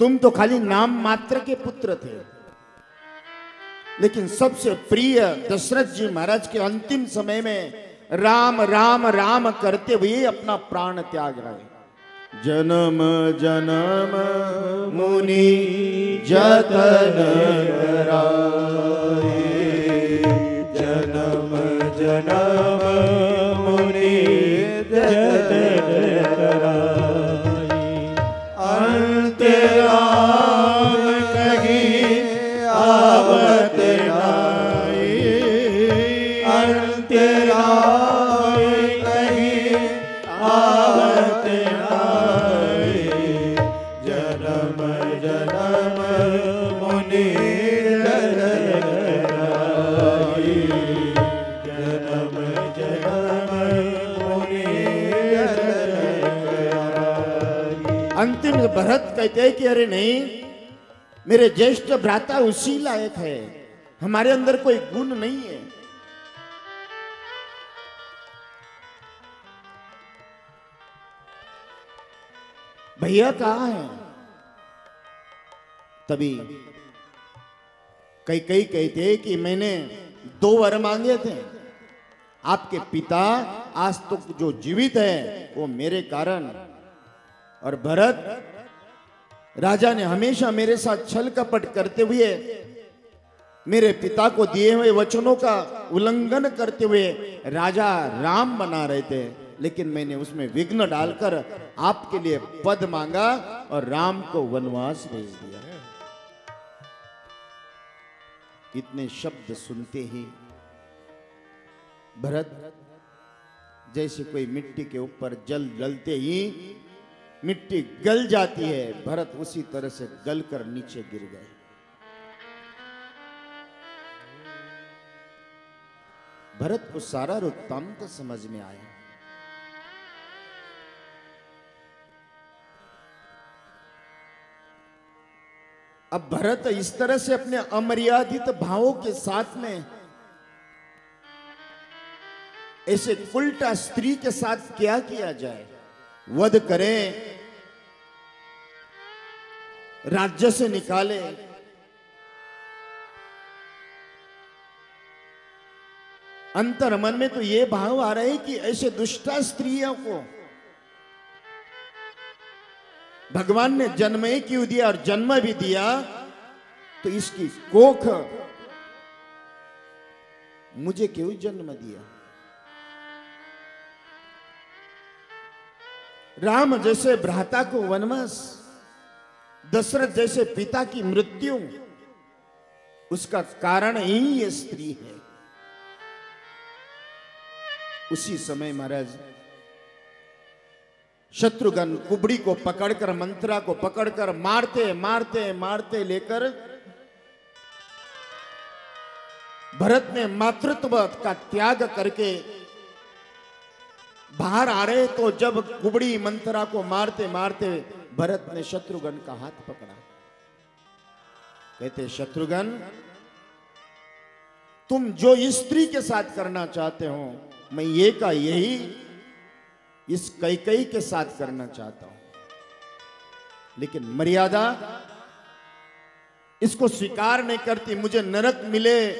तुम तो खाली नाम मात्र के पुत्र थे, लेकिन सबसे प्रिय दशरथ जी महाराज के अंतिम समय में राम राम राम करते हुए अपना प्राण त्याग रहे। जन्म जन्म मुनि जतन कराए, जन्म जन्म मुनि जतन कराए, अंत राम कहीं आवत नाई, अंत राम कहीं आवत नाई, जन्म जन्म मुनि जतन कराई, जन्म जन्म मुनि जतन कराई। अंतिम भरत कहते हैं कि अरे नहीं, मेरे ज्येष्ठ भ्राता उसी लायक है, हमारे अंदर कोई गुण नहीं है। भैया कहाँ है? तभी कई कई कहते कि मैंने 2 वर मांगे थे, आपके पिता आज तो जो जीवित है वो मेरे कारण, और भरत राजा ने हमेशा मेरे साथ छल कपट करते हुए मेरे पिता को दिए हुए वचनों का उल्लंघन करते हुए राजा राम बना रहे थे, लेकिन मैंने उसमें विघ्न डालकर आपके लिए पद मांगा और राम को वनवास भेज दिया। इतने शब्द सुनते ही भरत जैसे कोई मिट्टी के ऊपर जल डलते ही मिट्टी गल जाती है, भरत उसी तरह से गलकर नीचे गिर गए। भरत को सारा वृत्तांत समझ में आया। अब भरत इस तरह से अपने अमर्यादित भावों के साथ में ऐसे उल्टा स्त्री के साथ क्या किया जाए, वध करें, राज्य से निकाले, अंतर मन में तो ये भाव आ रहे कि ऐसे दुष्टा स्त्रियों को भगवान ने जन्म ही क्यों दिया, और जन्म भी दिया तो इसकी कोख मुझे क्यों जन्म दिया। राम जैसे भ्राता को वनवास, दशरथ जैसे पिता की मृत्यु, उसका कारण ही ये स्त्री है। उसी समय महाराज शत्रुघ्न कुबड़ी को पकड़कर, मंत्रा को पकड़कर मारते मारते मारते लेकर भरत ने मातृत्व का त्याग करके बाहर आ रहे, तो जब कुबड़ी मंत्रा को मारते मारते भरत ने शत्रुघ्न का हाथ पकड़ा। कहते शत्रुघ्न, तुम जो स्त्री के साथ करना चाहते हो, मैं ये का यही इस कैकेयी के साथ करना चाहता हूं, लेकिन मर्यादा इसको स्वीकार नहीं करती। मुझे नरक मिले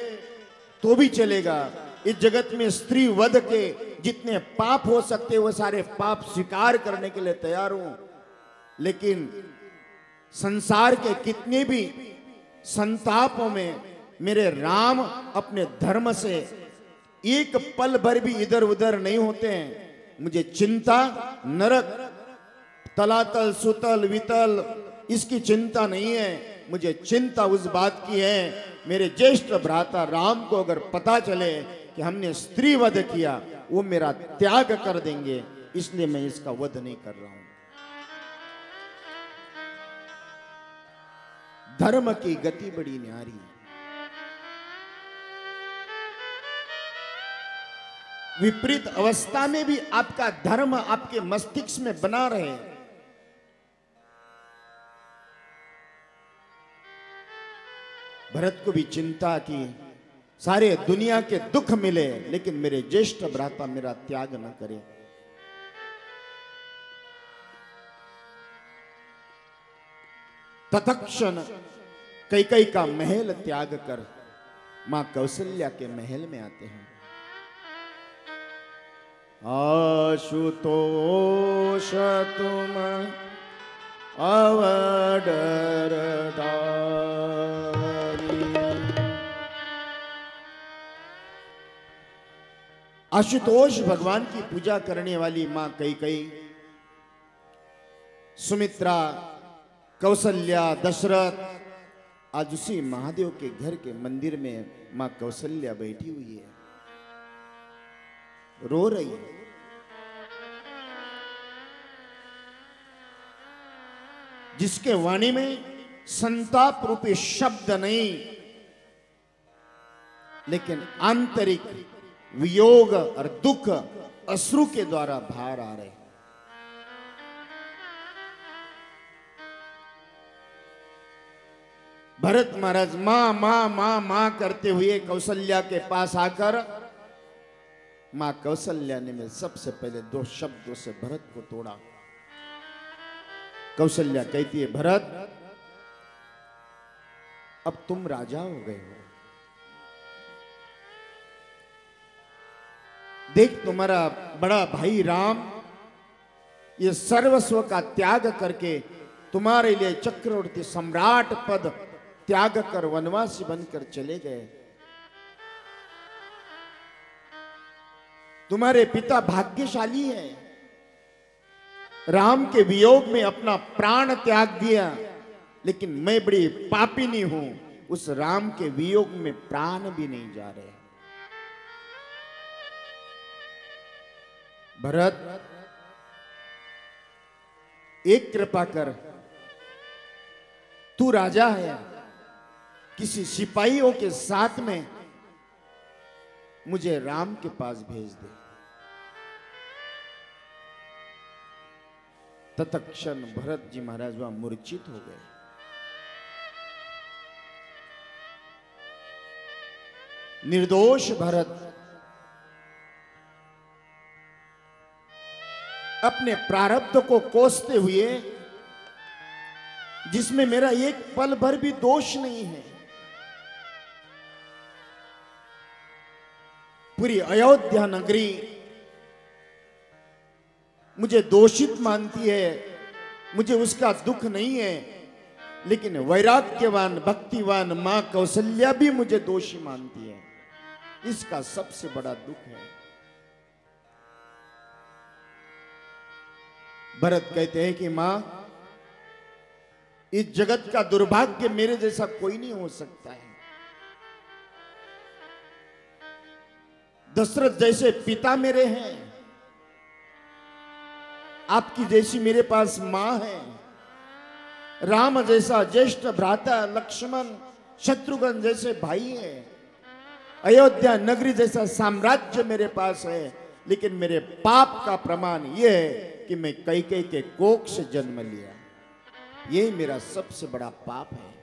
तो भी चलेगा, इस जगत में स्त्री वध के जितने पाप हो सकते वो सारे पाप स्वीकार करने के लिए तैयार हूं, लेकिन संसार के कितने भी संतापों में मेरे राम अपने धर्म से एक पल भर भी इधर उधर नहीं होते हैं। मुझे चिंता नरक, तलातल सुतल वितल इसकी चिंता नहीं है, मुझे चिंता उस बात की है मेरे ज्येष्ठ भ्राता राम को अगर पता चले कि हमने स्त्री वध किया, वो मेरा त्याग कर देंगे, इसलिए मैं इसका वध नहीं कर रहा हूं। धर्म की गति बड़ी न्यारी है। विपरीत अवस्था में भी आपका धर्म आपके मस्तिष्क में बना रहे। भरत को भी चिंता की सारे दुनिया के दुख मिले, लेकिन मेरे ज्येष्ठ भ्राता मेरा त्याग न करे। तत्क्षण कैकेयी का महल त्याग कर मां कौशल्या के महल में आते हैं। आशुतोष तुम अवडरदारी। आशुतोष भगवान की पूजा करने वाली मां कैकेयी, सुमित्रा, कौशल्या, दशरथ, आज उसी महादेव के घर के मंदिर में मां कौशल्या बैठी हुई है, रो रही है। जिसके वाणी में संताप रूपी शब्द नहीं, लेकिन आंतरिक वियोग और दुख अश्रु के द्वारा बाहर आ रहे। भरत महाराज मां मां मां मां करते हुए कौशल्या के पास आकर, मां कौशल्या ने में सबसे पहले 2 शब्दों से भरत को तोड़ा। कौशल्या कहती है, भरत अब तुम राजा हो गए हो। देख तुम्हारा बड़ा भाई राम ये सर्वस्व का त्याग करके तुम्हारे लिए चक्रवर्ती सम्राट पद त्याग कर वनवासी बनकर चले गए। तुम्हारे पिता भाग्यशाली हैं, राम के वियोग में अपना प्राण त्याग दिया, लेकिन मैं बड़ी पापिनी हूं, उस राम के वियोग में प्राण भी नहीं जा रहे। भरत एक कृपा कर, तू राजा है, किसी सिपाहियों के साथ में मुझे राम के पास भेज दे। तत्क्षण भरत जी महाराज वहां मूर्छित हो गए। निर्दोष भरत अपने प्रारब्ध को कोसते हुए, जिसमें मेरा एक पल भर भी दोष नहीं है, पूरी अयोध्या नगरी मुझे दोषित मानती है, मुझे उसका दुख नहीं है, लेकिन वैराग्यवान भक्तिवान मां कौशल्या भी मुझे दोषी मानती है। इसका सबसे बड़ा दुख है। भरत कहते हैं कि मां, इस जगत का दुर्भाग्य मेरे जैसा कोई नहीं हो सकता है। दशरथ जैसे पिता मेरे हैं, आपकी जैसी मेरे पास मां है, राम जैसा ज्येष्ठ भ्राता लक्ष्मण, शत्रुघ्न जैसे भाई है, अयोध्या नगरी जैसा साम्राज्य मेरे पास है, लेकिन मेरे पाप का प्रमाण यह है कि मैं कैकेयी के कोख से जन्म लिया। यही मेरा सबसे बड़ा पाप है।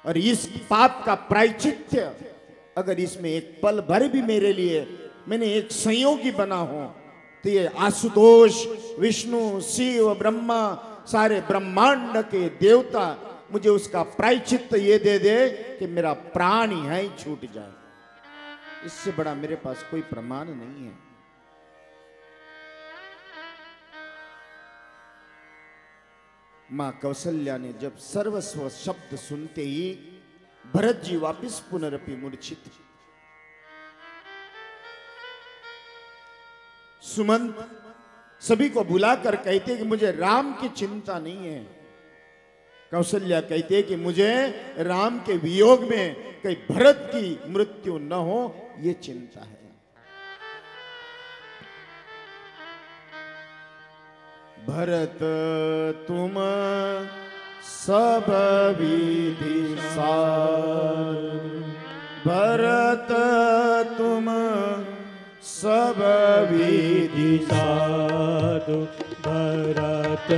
और इस पाप का प्रायश्चित्त अगर इसमें एक पल भर भी मेरे लिए मैंने एक संयोगी बना हो, तो ये आशुतोष, विष्णु, शिव, ब्रह्मा, सारे ब्रह्मांड के देवता मुझे उसका प्रायश्चित्त ये दे दे कि मेरा प्राण यहीं छूट जाए। इससे बड़ा मेरे पास कोई प्रमाण नहीं है। मां कौशल्या ने जब सर्वस्व शब्द सुनते ही भरत जी वापिस पुनरपि मूर्छित। सुमंत सभी को बुलाकर कहते कि मुझे राम की चिंता नहीं है। कौशल्या कहते कि मुझे राम के वियोग में कहीं भरत की मृत्यु न हो, ये चिंता है। भरत तुम सब विधि सार, भरत तुम सब विधि साधु, भरत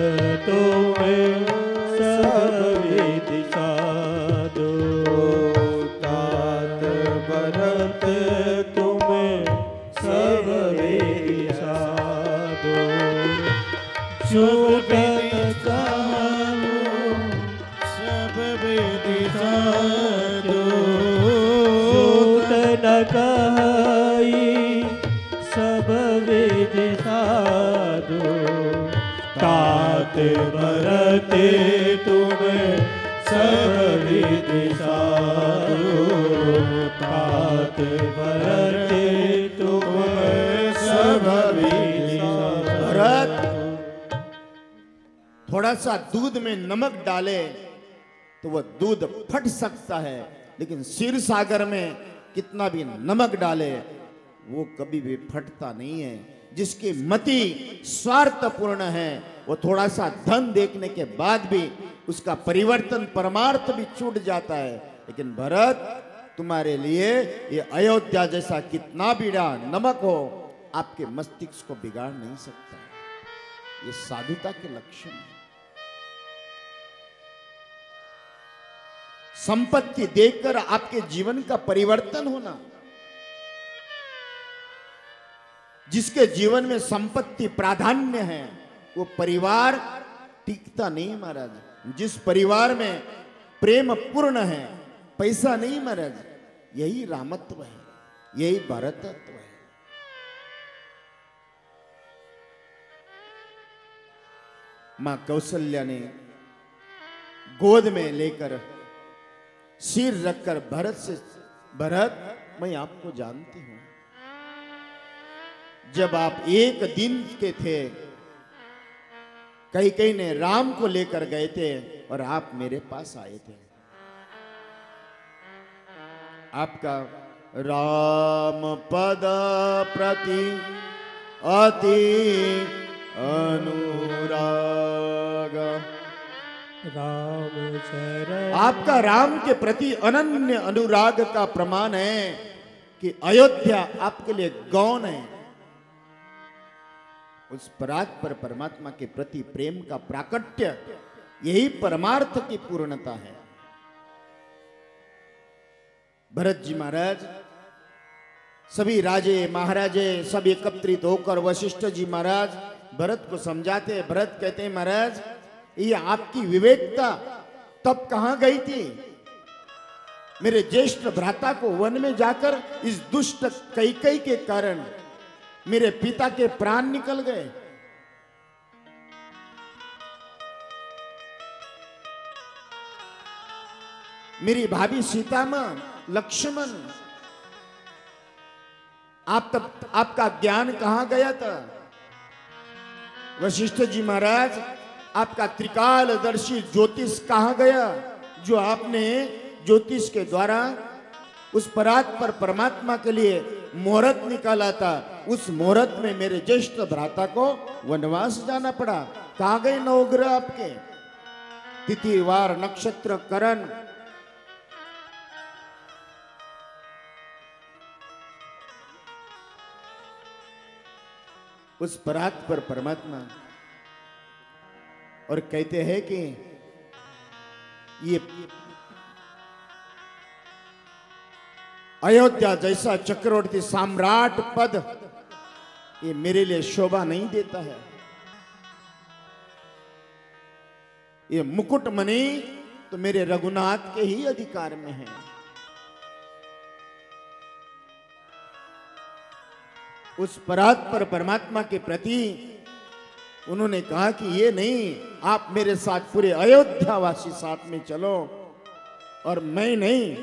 तुम्हें सब विधि साधु, तात भरत तुम्हें सब विधि साधु, सूत सब विधि साधु सूत न कहाई सब विधि साधु तात भरते तुम सब विधि साधु तात भरते तुम सब विधि साधु। भरत थोड़ा सा दूध में नमक डाले तो वह दूध फट सकता है, लेकिन क्षीर सागर में कितना भी नमक डाले वो कभी भी फटता नहीं है। जिसकी मति स्वार्थपूर्ण है वो थोड़ा सा धन देखने के बाद भी उसका परिवर्तन परमार्थ भी छूट जाता है। लेकिन भरत, तुम्हारे लिए ये अयोध्या जैसा कितना भी नमक हो आपके मस्तिष्क को बिगाड़ नहीं सकता। ये साधुता के लक्षण है। संपत्ति देखकर आपके जीवन का परिवर्तन होना। जिसके जीवन में संपत्ति प्राधान्य है वो परिवार टिकता नहीं महाराज। जिस परिवार में प्रेम पूर्ण है, पैसा नहीं महाराज, यही रामत्व है, यही भरतत्व है। मां कौशल्या ने गोद में लेकर सिर रखकर भरत से, भरत मैं आपको जानती हूं, जब आप एक दिन के थे कई ने राम को लेकर गए थे और आप मेरे पास आए थे। आपका राम पद प्रति अति अनुराग, राम चरण आपका राम के प्रति अनन्य अनुराग का प्रमाण है कि अयोध्या आपके लिए गौण है। उस पराग पर परमात्मा के प्रति प्रेम का प्राकट्य, यही परमार्थ की पूर्णता है। भरत जी महाराज, सभी राजे महाराजे सब एकत्रित होकर वशिष्ठ जी महाराज भरत को समझाते। भरत कहते हैं महाराज ये आपकी विवेकता तब कहां गई थी? मेरे ज्येष्ठ भ्राता को वन में जाकर इस दुष्ट कैकेयी के कारण मेरे पिता के प्राण निकल गए। मेरी भाभी सीता मां, लक्ष्मण, आपका ज्ञान कहां गया था? वशिष्ठ जी महाराज, आपका त्रिकालदर्शी ज्योतिष कहां गया? जो आपने ज्योतिष के द्वारा उस परात पर परमात्मा के लिए मुहूर्त निकाला था, उस मुहूर्त में मेरे ज्येष्ठ भ्राता को वनवास जाना पड़ा। कहां गए नवग्रह आपके? तिथि वार नक्षत्र करण, उस परात पर परमात्मा, और कहते हैं कि ये अयोध्या जैसा चक्रवर्ती सम्राट पद ये मेरे लिए शोभा नहीं देता है। ये मुकुट मणि तो मेरे रघुनाथ के ही अधिकार में है। उस परात पर परमात्मा के प्रति उन्होंने कहा कि ये नहीं, आप मेरे साथ पूरे अयोध्यावासी साथ में चलो, और मैं नहीं,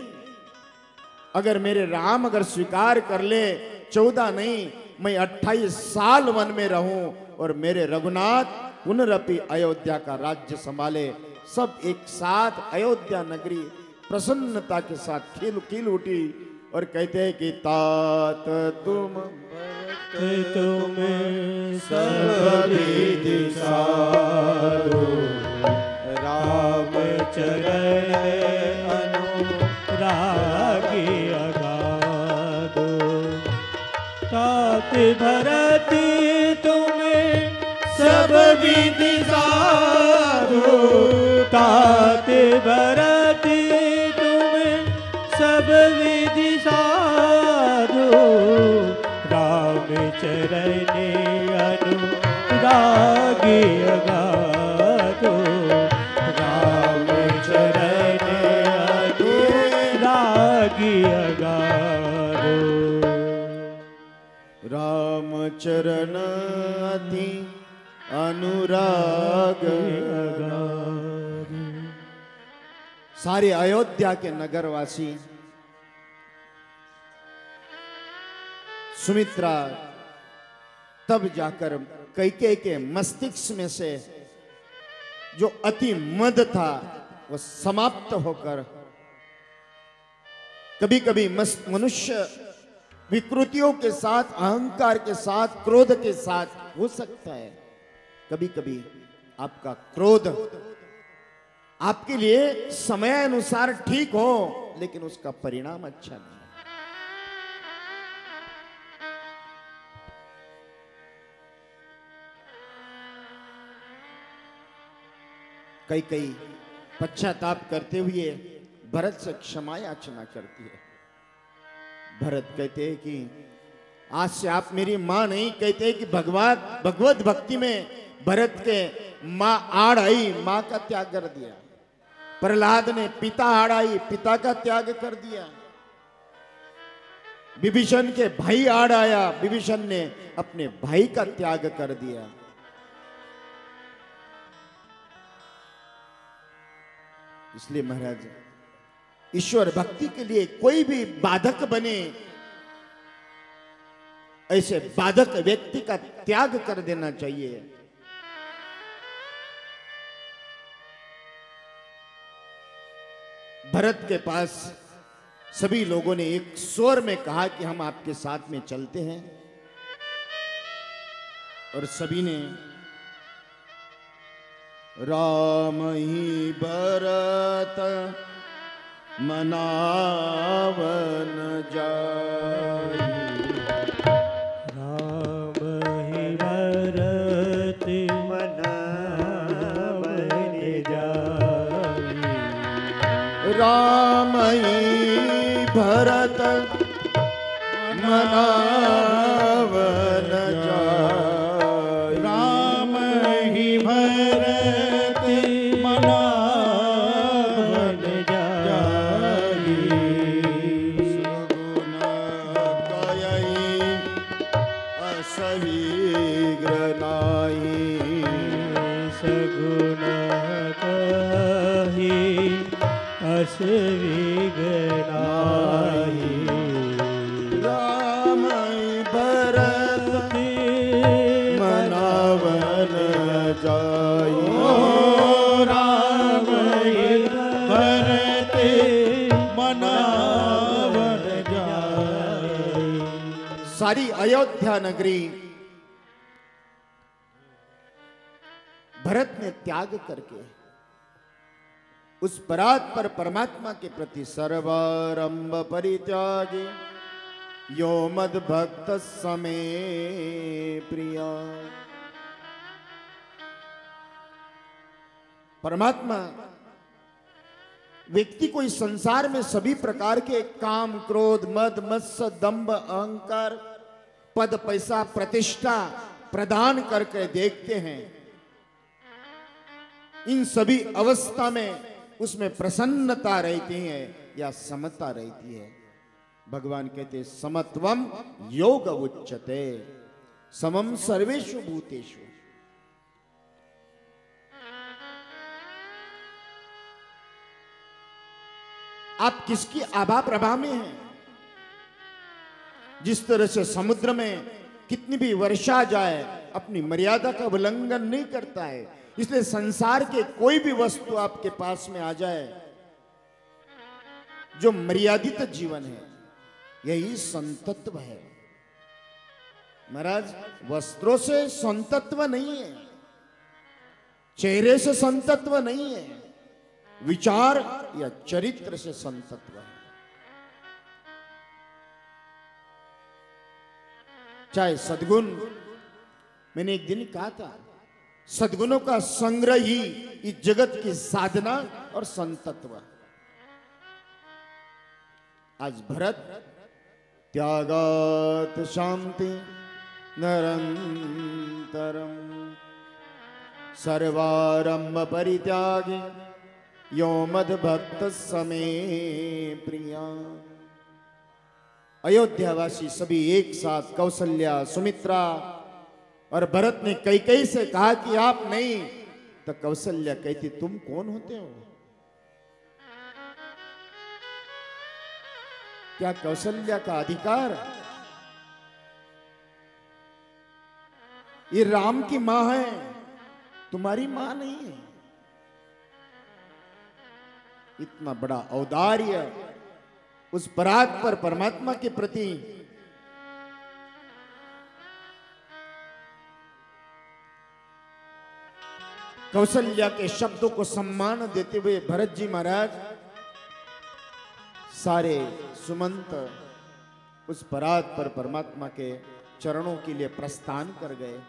अगर मेरे राम अगर स्वीकार कर ले 14 नहीं मैं 28 साल वन में रहूं और मेरे रघुनाथ पुनरपि अयोध्या का राज्य संभाले। सब एक साथ अयोध्या नगरी प्रसन्नता के साथ खिल उठी और कहते हैं कि तात तुम तुम्हें सब विधि साधु राम चरण अनुरागी अगाधु तात भरती तुम्हें सब विधि साधु तात भरती तुम्हें सब विधि साधु राम चरण अनुरागी लागी अगाधो राम चरण अति लागी अगाधो राम चरण अति अनुराग। सारे अयोध्या के नगरवासी सुमित्रा तब जाकर कैकेयी के मस्तिष्क में से जो अति मद था वो समाप्त होकर, कभी कभी मनुष्य विकृतियों के साथ, अहंकार के साथ, क्रोध के साथ हो सकता है। कभी कभी आपका क्रोध आपके लिए समय अनुसार ठीक हो, लेकिन उसका परिणाम अच्छा नहीं। कई पश्चाताप करते हुए भरत से क्षमा याचना करती है। भरत कहते हैं कि आज से आप मेरी मां नहीं, कहते हैं कि भगवत भक्ति में भरत के मां आड़ आई, मां का त्याग कर दिया। प्रहलाद ने पिता आड़ आई, पिता का त्याग कर दिया। विभीषण के भाई आड़ आया, विभीषण ने अपने भाई का त्याग कर दिया। इसलिए महाराज, ईश्वर भक्ति के लिए कोई भी बाधक बने, ऐसे बाधक व्यक्ति का त्याग कर देना चाहिए। भरत के पास सभी लोगों ने एक स्वर में कहा कि हम आपके साथ में चलते हैं, और सभी ने राम ही भरत मनावन जाई, राम ही भरत मनावन जाई, राम ही भरत मनावन जाई, राम ही भरत मनावन जाई, सगुन कयई असवीग्र नाई, सगुन कही असविगनाई, राम भरत मनावन जाई, राम भरत मनावन जाई। सारी अयोध्या नगरी भरत ने त्याग करके उस परात्पर परमात्मा के प्रति सर्वारंभ परित्यागी यो मद भक्त समे प्रिया। परमात्मा व्यक्ति को इस संसार में सभी प्रकार के काम, क्रोध, मद, मत्स्य, दंभ, अहंकार, पद, पैसा, प्रतिष्ठा प्रदान करके देखते हैं। इन सभी अवस्था में उसमें प्रसन्नता रहती है या समता रहती है। भगवान कहते समत्वम योग उच्यते, समम सर्वेषु भूतेषु। आप किसकी आभा प्रभा में हैं? जिस तरह से समुद्र में कितनी भी वर्षा जाए अपनी मर्यादा का उल्लंघन नहीं करता है, इसलिए संसार के कोई भी वस्तु आपके पास में आ जाए, जो मर्यादित जीवन है, यही संतत्व है। महाराज, वस्त्रों से संतत्व नहीं है, चेहरे से संतत्व नहीं है, विचार या चरित्र से संतत्व है। चाहे सद्गुण, मैंने एक दिन कहा था, सद्गुणों का संग्रह ही इस जगत की साधना और संतत्व। आज भरत त्यागात शांति निरंतरम सर्वारंभ परित्यागी यो मद भक्त समे प्रिया। अयोध्यावासी सभी एक साथ कौशल्या, सुमित्रा और भरत ने कैकेयी से कहा कि आप नहीं, तो कौशल्या कहती तुम कौन होते हो? क्या कौशल्या का अधिकार? ये राम की मां है, तुम्हारी मां नहीं है। इतना बड़ा औदार्य उस परात्पर परमात्मा के प्रति। कौशल्या के शब्दों को सम्मान देते हुए भरत जी महाराज सारे सुमंत उस परात्पर परमात्मा के चरणों के लिए प्रस्थान कर गए।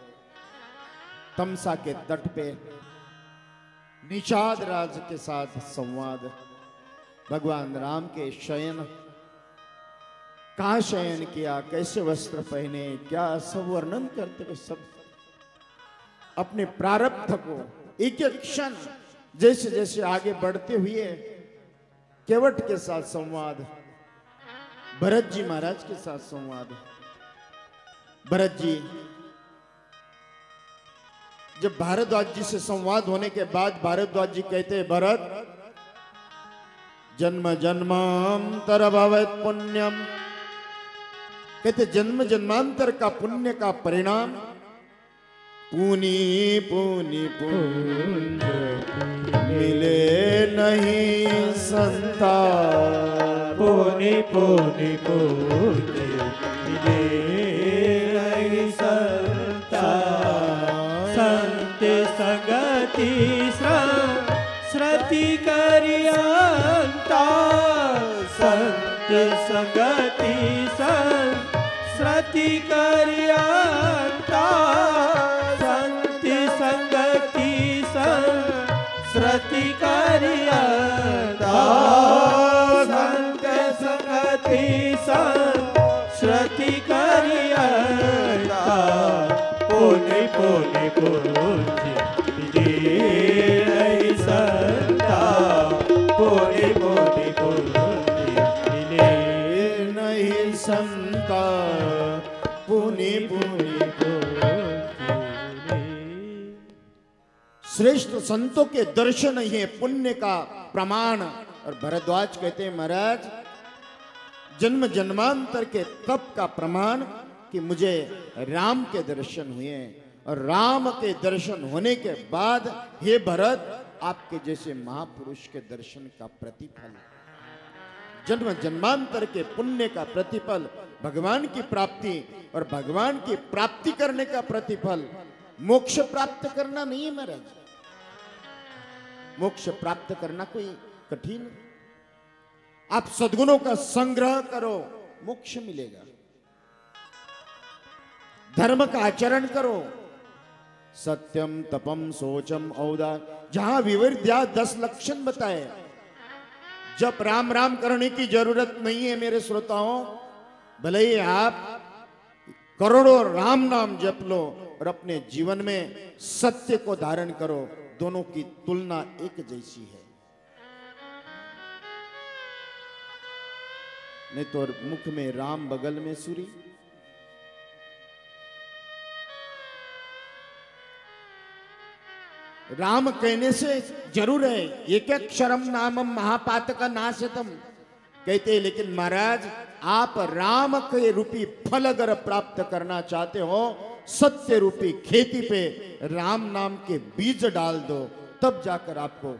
तमसा के तट पे निषाद राज के साथ संवाद। भगवान राम के शयन, कहां शयन किया, कैसे वस्त्र पहने, क्या सब वर्णन करते हुए सब अपने प्रारब्ध को एक एक क्षण जैसे जैसे आगे बढ़ते हुए केवट के साथ संवाद, भरत जी महाराज के साथ संवाद। भरत जी जब भारद्वाज जी से संवाद होने के बाद भारद्वाज जी कहते हैं, भरत जन्म जन्मांतर भवेत् पुण्यम, कहते जन्म जन्मांतर का पुण्य का परिणाम पुनि पुनि पुण्य मिले नहीं संतान। पुनि पुनि पुण्य मिले नहीं संतान। संत संगति श्रुति करियंता। संत संगति श्रुति करियंता। संत संगति श्रुति करियंता। संत संगति श्रुति करियंता। पुनि पुनि पुण्य मिले नहीं संतान। पुनि पुनि पुण्य मिले नहीं संतान। पुनि पुनि श्रेष्ठ संतों के दर्शन ही है पुण्य का प्रमाण। और भरद्वाज कहते हैं, महाराज जन्म जन्मांतर के तप का प्रमाण कि मुझे राम के दर्शन हुए, और राम के दर्शन होने के बाद हे भरत आपके जैसे महापुरुष के दर्शन का प्रतिफल, जन्म जन्मांतर के पुण्य का प्रतिफल, भगवान की प्राप्ति, और भगवान की प्राप्ति करने का प्रतिफल मोक्ष प्राप्त करना नहीं है महाराज। मोक्ष प्राप्त करना कोई कठिन, आप सद्गुणों का संग्रह करो, मोक्ष मिलेगा। धर्म का आचरण करो, सत्यम तपम सोचम औदा, जहां विवर्ध्या 10 लक्षण बताए। जब राम राम करने की जरूरत नहीं है मेरे श्रोताओं, भले ही आप करोड़ों राम नाम जप लो और अपने जीवन में सत्य को धारण करो, दोनों की तुलना एक जैसी है। नहीं तो मुख में राम बगल में सूरी। राम कहने से जरूर है, एक अक्षरम नामम महापातक नाशतम कहते हैं, लेकिन महाराज आप राम के रूपी फल अगर प्राप्त करना चाहते हो, सत्य रूपी खेती पे राम नाम के बीज डाल दो, तब जाकर आपको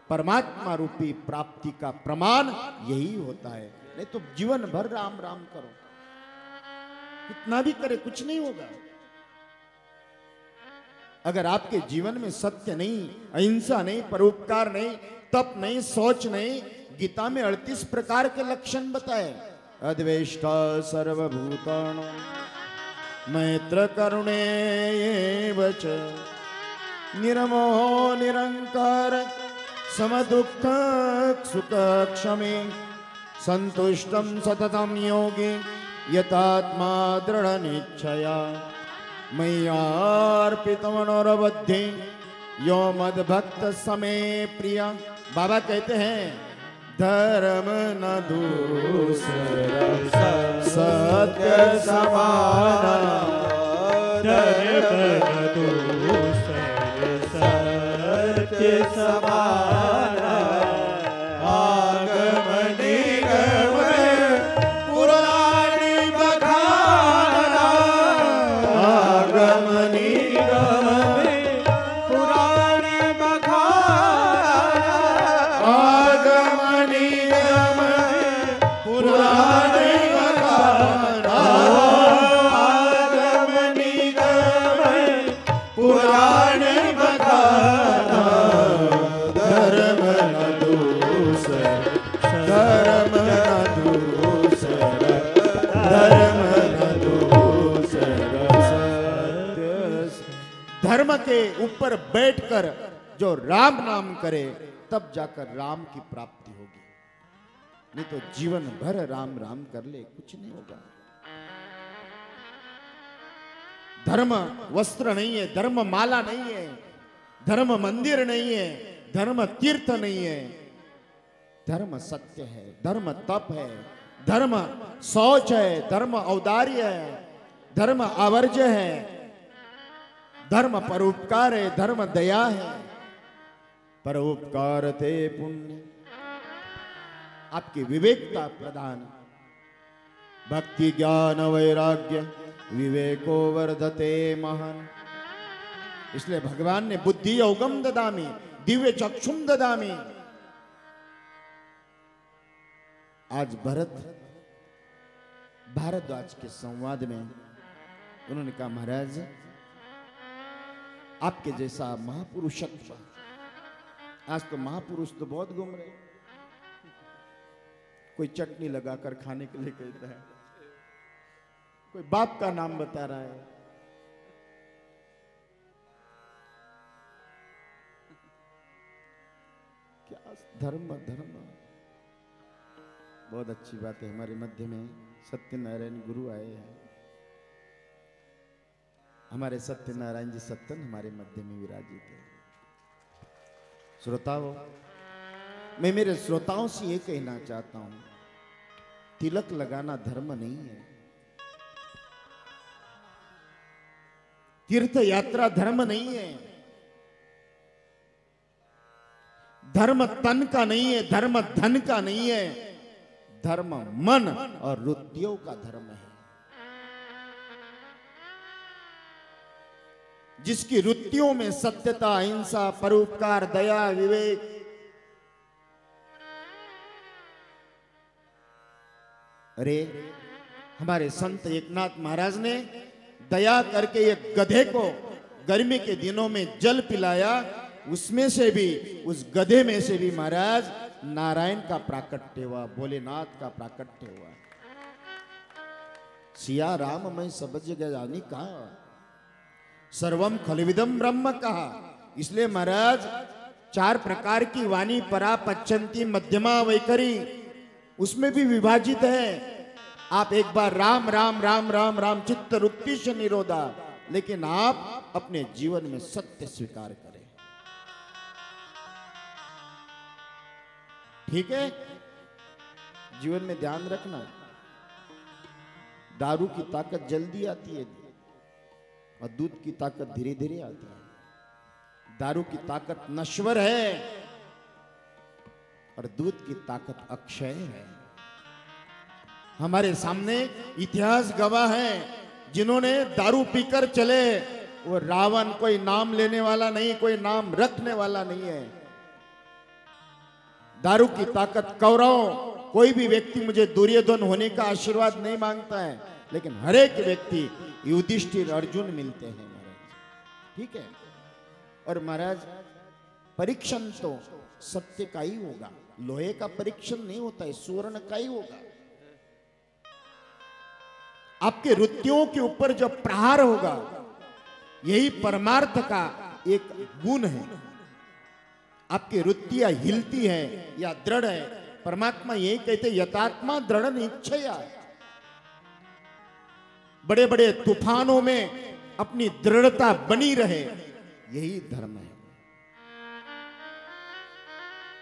परमात्मा रूपी प्राप्ति का प्रमाण यही होता है। नहीं तो जीवन भर राम राम करो, कितना भी करे कुछ नहीं होगा। अगर आपके जीवन में सत्य नहीं, अहिंसा नहीं, परोपकार नहीं, तप नहीं, सोच नहीं, गीता में 38 प्रकार के लक्षण बताए। अद्वेष्टा सर्वभूतानां मैत्र करुणेव च निरमोह निरंकार समदुःख सुख क्षमे संतुष्टं सततं योगी यतात्मा दृढ़ निश्चया मय्यार्पितमनोरबद्धि यो मद भक्त समय प्रिया। बाबा कहते हैं धर्म न दूसरा सत्य समाना, धर्म न दूसरे सत्य समाना। आगम निगम पुराण बखाना, आगम निगम पुराण बखाना, आगम निगम पुराण बखाना, आगम निगम पुराण बखाना। धर्म न दूसरा, धर्म न दूसरा, धर्म न दूसरा सत्य। धर्म के ऊपर बैठकर जो राम नाम करे तब जाकर राम की प्राप्ति होगी, नहीं तो जीवन भर राम राम कर ले कुछ नहीं होगा। धर्म वस्त्र नहीं है, धर्म माला नहीं है, धर्म मंदिर नहीं है, धर्म तीर्थ नहीं है। धर्म सत्य है, धर्म तप है, धर्म शौच है, धर्म औदार्य है, धर्म आवर्ज्य है, धर्म परोपकार है, धर्म दया है। परोपकार ते पुण्य, आपकी विवेकता प्रदान। भक्ति ज्ञान वैराग्य विवेको वर्धते महान। इसलिए भगवान ने बुद्धि योगम ददामी, दिव्य चक्षुम ददामी। आज भारद्वाज के संवाद में उन्होंने कहा महाराज आपके जैसा महापुरुषत्व, आज तो महापुरुष तो बहुत घूम रहे, कोई चटनी लगाकर खाने के लिए कहता है, कोई बाप का नाम बता रहा है, क्या धर्म धर्म। बहुत अच्छी बात है, हमारे मध्य में सत्यनारायण गुरु आए हैं। हमारे सत्यनारायण जी सत्तन हमारे मध्य में विराजित है। श्रोताओं, मैं मेरे श्रोताओं से ये कहना चाहता हूं, तिलक लगाना धर्म नहीं है, तीर्थ यात्रा धर्म नहीं है, धर्म तन का नहीं है, धर्म धन का नहीं है, धर्म मन और रुतियों का धर्म है। जिसकी रुतियों में सत्यता, अहिंसा, परोपकार, दया, विवेक, अरे हमारे संत एकनाथ महाराज ने दया करके एक गधे को गर्मी के दिनों में जल पिलाया, उसमें से भी, उस गधे में से भी महाराज नारायण का प्राकट्य हुआ, भोलेनाथ का प्राकट्य हुआ। सिया राम मैं सब जगह जानी कहा, सर्वम खलविदम ब्रह्म कहा। इसलिए महाराज 4 प्रकार की वाणी, परा, पच्चंती, मध्यमा, वैखरी, उसमें भी विभाजित है। आप एक बार राम राम राम राम राम चित्त रुक्ति से निरोधा, लेकिन आप अपने जीवन में सत्य स्वीकार करें। ठीक है, जीवन में ध्यान रखना, दारू की ताकत जल्दी आती है और दूध की ताकत धीरे धीरे आती है। दारू की ताकत नश्वर है और दूध की ताकत अक्षय है। हमारे सामने इतिहास गवाह है, जिन्होंने दारू पीकर चले, वो रावण कोई नाम लेने वाला नहीं, कोई नाम रखने वाला नहीं है। दारू की ताकत कौरव, कोई भी व्यक्ति मुझे दुर्योधन होने का आशीर्वाद नहीं मांगता है, लेकिन हर एक व्यक्ति युधिष्ठिर, अर्जुन मिलते हैं महाराज। ठीक है, और महाराज परीक्षण तो सत्य का ही होगा, लोहे का परीक्षण नहीं होता है, स्वर्ण का ही होगा। आपके रुतियों के ऊपर जो प्रहार होगा, यही परमार्थ का एक गुण है। आपकी रुतियां हिलती है या दृढ़ है, परमात्मा यही कहते यथात्मा दृढ़ निश्चया। बड़े बड़े तूफानों में अपनी दृढ़ता बनी रहे, यही धर्म है।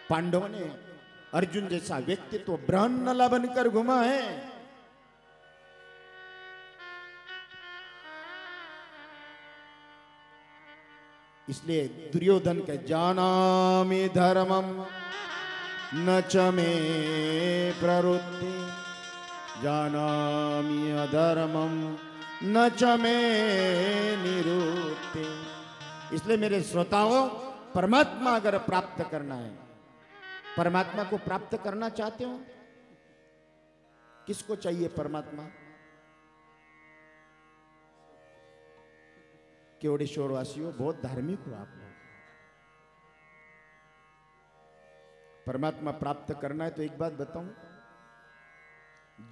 पांडवों ने अर्जुन जैसा व्यक्तित्व ब्रह्मनला बनकर घुमा है। इसलिए दुर्योधन के जानामि धर्मम न च मे प्रवृत्ति, जानामि अधर्मम न च मे निवृत्ति। इसलिए मेरे श्रोताओं, परमात्मा अगर प्राप्त करना है, परमात्मा को प्राप्त करना चाहते हो, किसको चाहिए परमात्मा? केवड़ेश्वर वासियों, बहुत धार्मिक हो आप लोग। परमात्मा प्राप्त करना है तो एक बात बताऊं,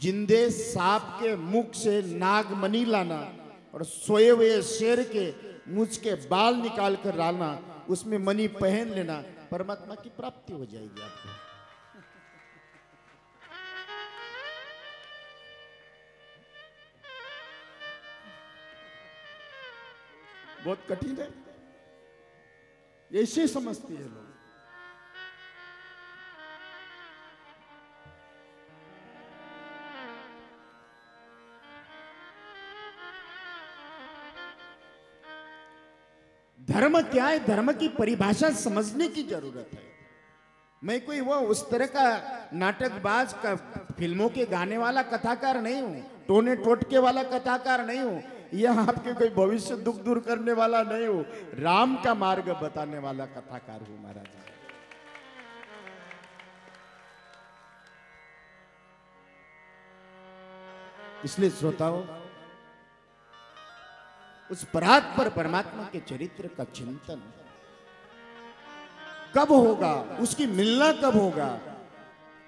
जिंदे सांप के मुख से नागमणि लाना और सोए हुए शेर के मुझ के बाल निकाल कर डालना, उसमें मणि पहन लेना, परमात्मा की प्राप्ति हो जाएगी आपको। बहुत कठिन है, ऐसे समझते हैं लोग। धर्म क्या है, धर्म की परिभाषा समझने की जरूरत है। मैं कोई वो उस तरह का नाटकबाज का फिल्मों के गाने वाला कथाकार नहीं हूं, टोने टोटके वाला कथाकार नहीं हूं, यह आपके कोई भविष्य दुख दूर करने वाला नहीं हूं, राम का मार्ग बताने वाला कथाकार हूं महाराज। इसलिए श्रोताओं, उस परात पर परमात्मा के चरित्र का चिंतन कब होगा, उसकी मिलना कब होगा,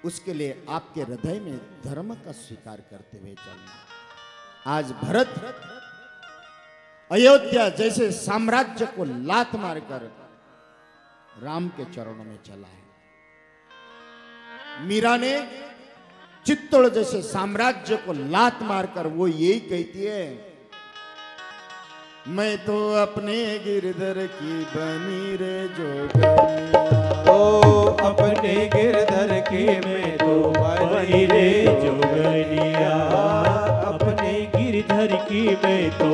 उसके लिए आपके हृदय में धर्म का स्वीकार करते हुए चलना। आज भरत अयोध्या जैसे साम्राज्य को लात मारकर राम के चरणों में चला है। मीरा ने चित्तौड़ जैसे साम्राज्य को लात मारकर वो यही कहती है, मैं तो अपने गिरधर की बनी रे जोगनिया, ओ अपने गिरधर की मैं तो बनी रे जोगनिया, अपने गिरधर की मैं तो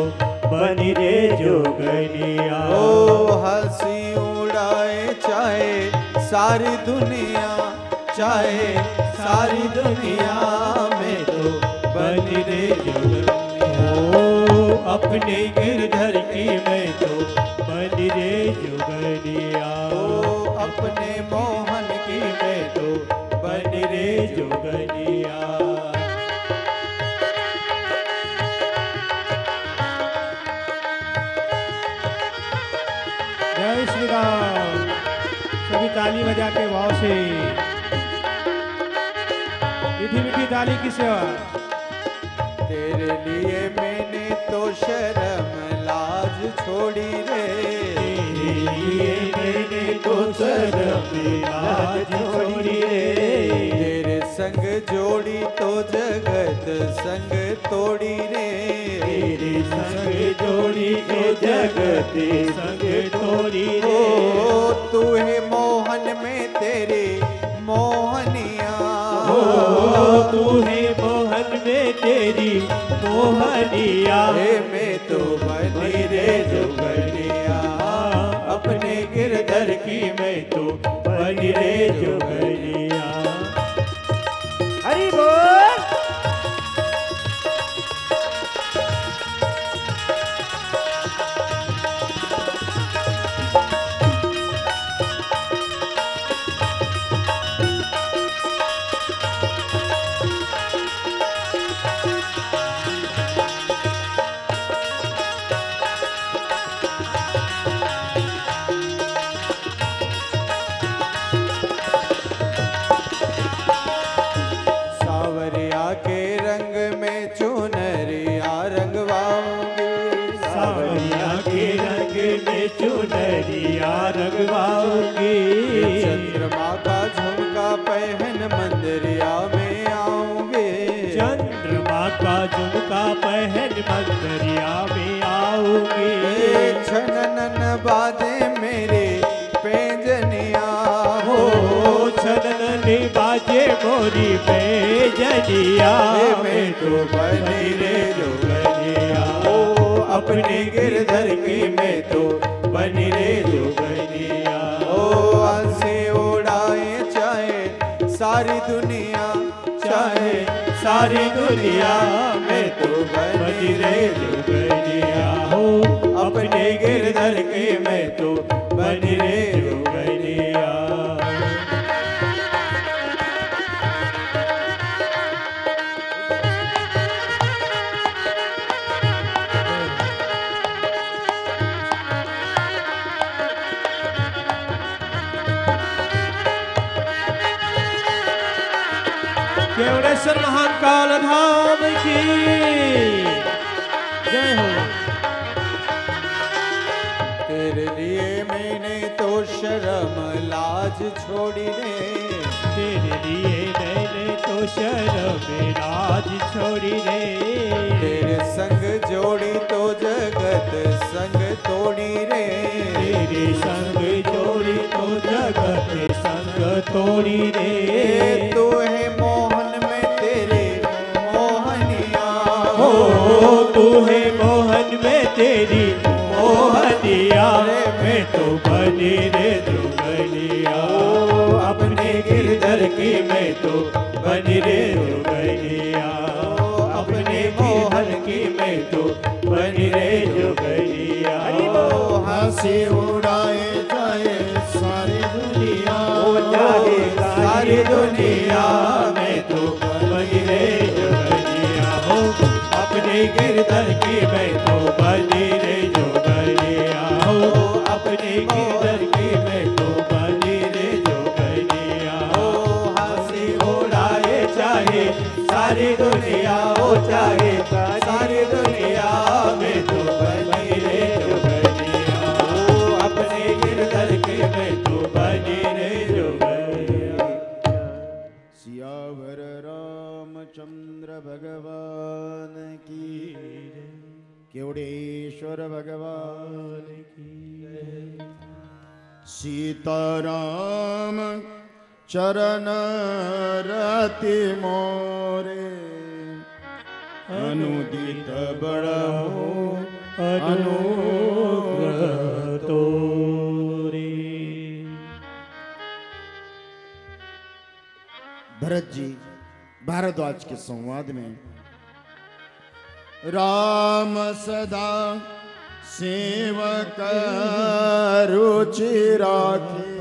बनी रे जोगनिया। ओ हंसी उड़ाए चाहे सारी दुनिया, चाहे सारी दुनिया में तो बनी रे जोगनिया। ओ अपने गिरधर की मैं तो बनी रे जोगनिया, ओ अपने मोहन की मैं तो बनी रे जोगनिया। जय श्री राम। सभी ताली बजा के भाव से मीठी मीठी ताली की सेवा। तेरे लिए मैंने तो शर्म लाज छोड़ी रे, तेरे लिए मैंने तो शर्म लाज छोड़ी रे। तेरे संग जोड़ी तो जगत संग तोड़ी रे, तेरे संग जोड़ी तो जगत संग तोड़ी रे। ओ तू है मोहन में तेरी मोहनिया, ओ तू है मोहन में तेरी मोहनिया। मैं तो बनी रे जोगनिया, अपने गिरधर की मैं तो बनी रे जोगनिया। हरि बोल। चुनरिया रंगवाऊंगी, चंद्रमा का झुमका पहन मंदिरिया में आऊंगी, चंद्रमा का झुमका पहन मंदिरिया में आऊंगी। छननन बाजे मेरे पैंजनिया, हो तेरी पैजनिया में तो बनी रे जोगनिया। ओ अपने गिरधर की में तो बनी रे जोगनिया। ओ हंसी उड़ाए चाहे सारी दुनिया, चाहे सारी दुनिया में तो बनी रे जोगनिया। हो अपने गिरधर की में तो बनी रे जोगनिया। केवड़ेश्वर महान काल धाम की जय हो। तेरे लिए मैंने तो शर्म लाज छोड़ी रे। तेरे लिए मैंने तो शर्म लाज छोड़ी रे। तेरे संग जोड़ी तो जगत संग तोड़ी रे। तेरे संग जोड़ी तो जगत संग तोड़ी रे। तू है मोहन में तेरे मोहनिया। हो तू है मोहन में तेरी मोहनिया। मैं तो बनी रे जोगनिया। अपने गिरधर की मैं तो बनी रे जोगनिया। अपने मोहन की मैं तो बनी रे जोगनिया। हंसी उड़ाए जाए सारी दुनिया, चाहे सारी दुनिया में तो बनी रे जोगनिया। हो अपने गिरधर की मैं तो बनी रे जोगनिया। हो अपने गिरधर की मैं तो बनी रे जोगनिया। हो हंसी उड़ाए चाहे सारी दुनिया, हो चाहे सारी दुनिया में तो बनी रे जोगनिया। हो अपने गिरधर की मैं तो बनी रे जोगनिया। सियावर रामचंद्र भगवान की, केवड़ेश्वर भगवान की। सीताराम चरण रति मोरे, अनुदित बड़ो अनुग्रह तोरे। भरत जी भारद्वाज के संवाद में राम सदा सेवक रुचि राखे,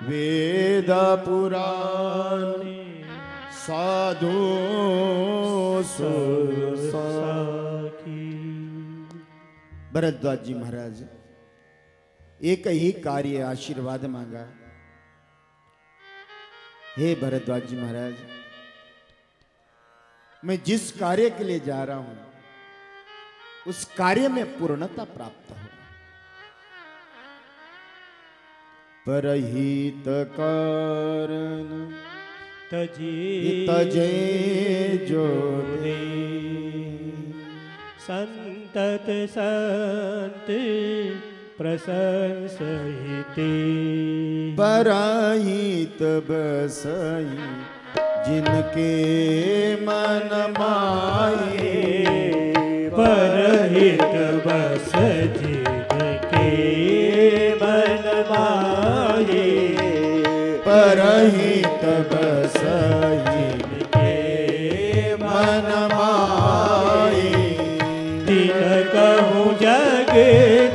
वेद पुराण साधु साखी। भरद्वाज जी महाराज एक ही कार्य आशीर्वाद मांगा। हे भरद्वाज जी महाराज, मैं जिस कार्य के लिए जा रहा हूं उस कार्य में पूर्णता प्राप्त हो। परहित कारण तजे जो दे, संतत संत प्रशंसिते। परहित बसई जिनके मन माए, परहित बस जिनके मन माए। परहित बस जिनके मन माए। दिन कहूँ जग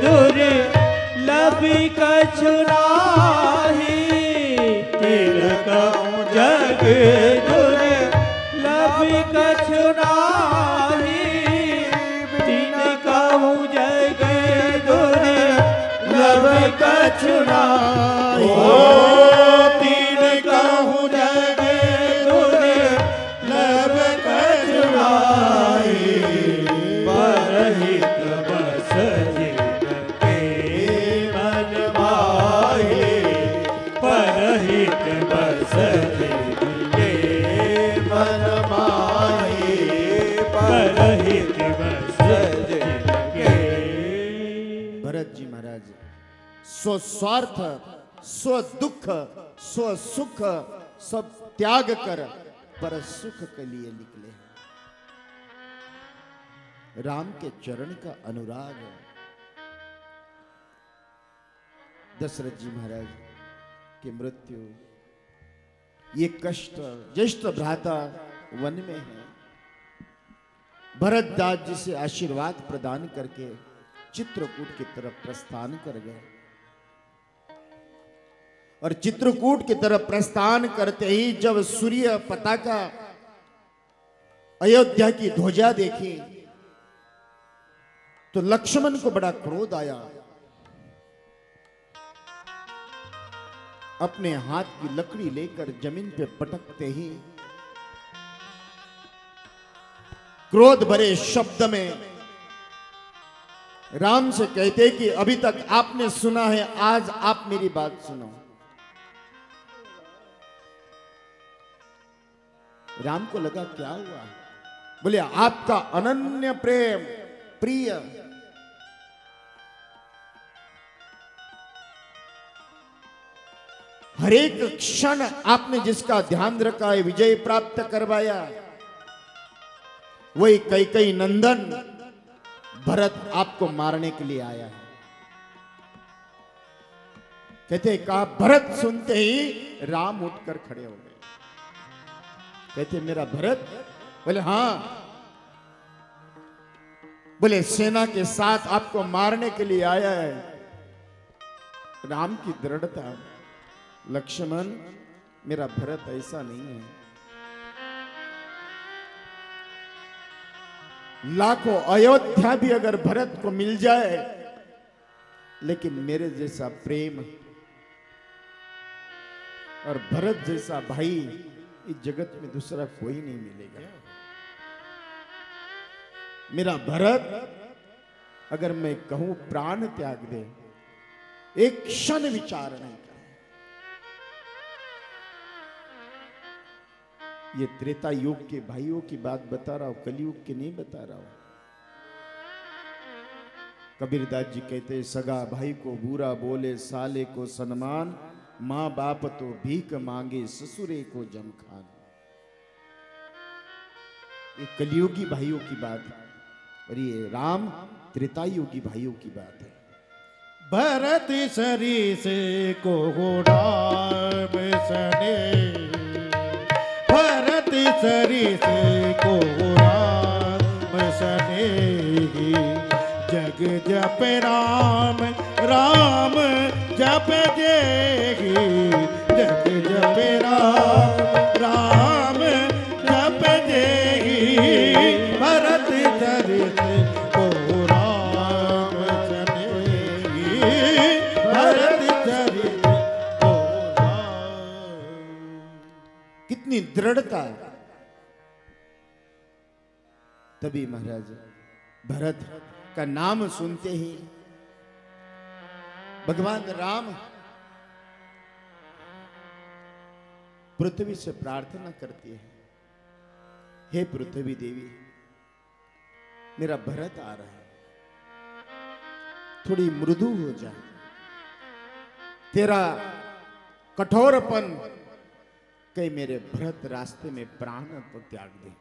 दुर्लभ कछु नाहि, दिन कहूँ जग दुर्लभ कछु नाहि। दिन कहूँ जग दुर्लभ कछु नाहि। दिन कहूँ जग दुर्लभ कछु नाहि। परहित बस जिनके मन माहे, परहित बस जिनके मन माहे। परहित बस जिनके। भरत जी महाराज स्व स्वार्थ, स्व दुख, स्व सुख सब त्याग कर पर सुख के लिए निकले। राम के चरण का अनुराग। दशरथ जी महाराज की मृत्यु, ये कष्ट, ज्येष्ठ भ्राता वन में है। भरतदास जी से आशीर्वाद प्रदान करके चित्रकूट की तरफ प्रस्थान कर गए। और चित्रकूट की तरफ प्रस्थान करते ही जब सूर्य पताका, अयोध्या की ध्वजा देखी तो लक्ष्मण को बड़ा क्रोध आया। अपने हाथ की लकड़ी लेकर जमीन पे पटकते ही क्रोध भरे शब्द में राम से कहते कि अभी तक आपने सुना है, आज आप मेरी बात सुनो। राम को लगा क्या हुआ? बोले आपका अनन्य प्रेम प्रिय, हर एक क्षण आपने जिसका ध्यान रखा है, विजय प्राप्त करवाया, वही कैकेयी नंदन भरत आपको मारने के लिए आया है। कहते कहा भरत सुनते ही राम उठकर खड़े हो गए। कहते मेरा भरत? बोले हाँ। बोले सेना के साथ आपको मारने के लिए आया है। राम की दृढ़ता, लक्ष्मण मेरा भरत ऐसा नहीं है। लाखों अयोध्या भी अगर भरत को मिल जाए, लेकिन मेरे जैसा प्रेम और भरत जैसा भाई इस जगत में दूसरा कोई नहीं मिलेगा। मेरा भरत अगर मैं कहूं प्राण त्याग दे, एक क्षण विचार नहीं करे। ये त्रेता युग के भाइयों की बात बता रहा हूं, कलयुग की नहीं बता रहा हूं। कबीरदास जी कहते सगा भाई को बुरा बोले, साले को सम्मान, मां बाप तो भीख मांगे, ससुरे को जमखान। ये कलियुगी भाइयों की बात है और ये राम त्रेतायुगी भाइयों की बात है। भरत सरीस को राम सने, भरत सरीस को राम सने, जग जप राम राम जप जेहि, जग जप राम राम जप जेहि, भरत सरीस को राम सनेहि, भरत सरीस को राम। कितनी दृढ़ता। तभी महाराज भरत का नाम सुनते ही भगवान राम पृथ्वी से प्रार्थना करती है, हे पृथ्वी देवी, मेरा भरत आ रहा है, थोड़ी मृदु हो जा, तेरा कठोरपन कहीं मेरे भरत रास्ते में प्राण तो त्याग दे।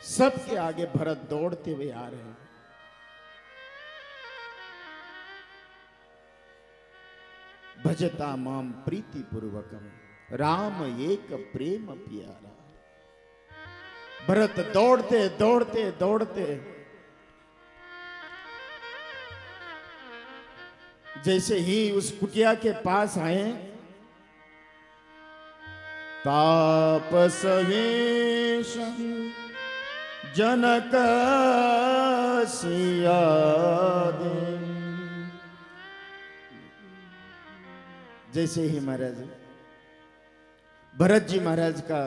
सबके आगे भरत दौड़ते हुए आ रहे हैं। भजता माम प्रीति पूर्वकम, राम एक प्रेम प्यारा। भरत दौड़ते दौड़ते दौड़ते जैसे ही उस कुटिया के पास आए, तापस वेश जनक सिया दे। जैसे ही महाराज भरत जी महाराज का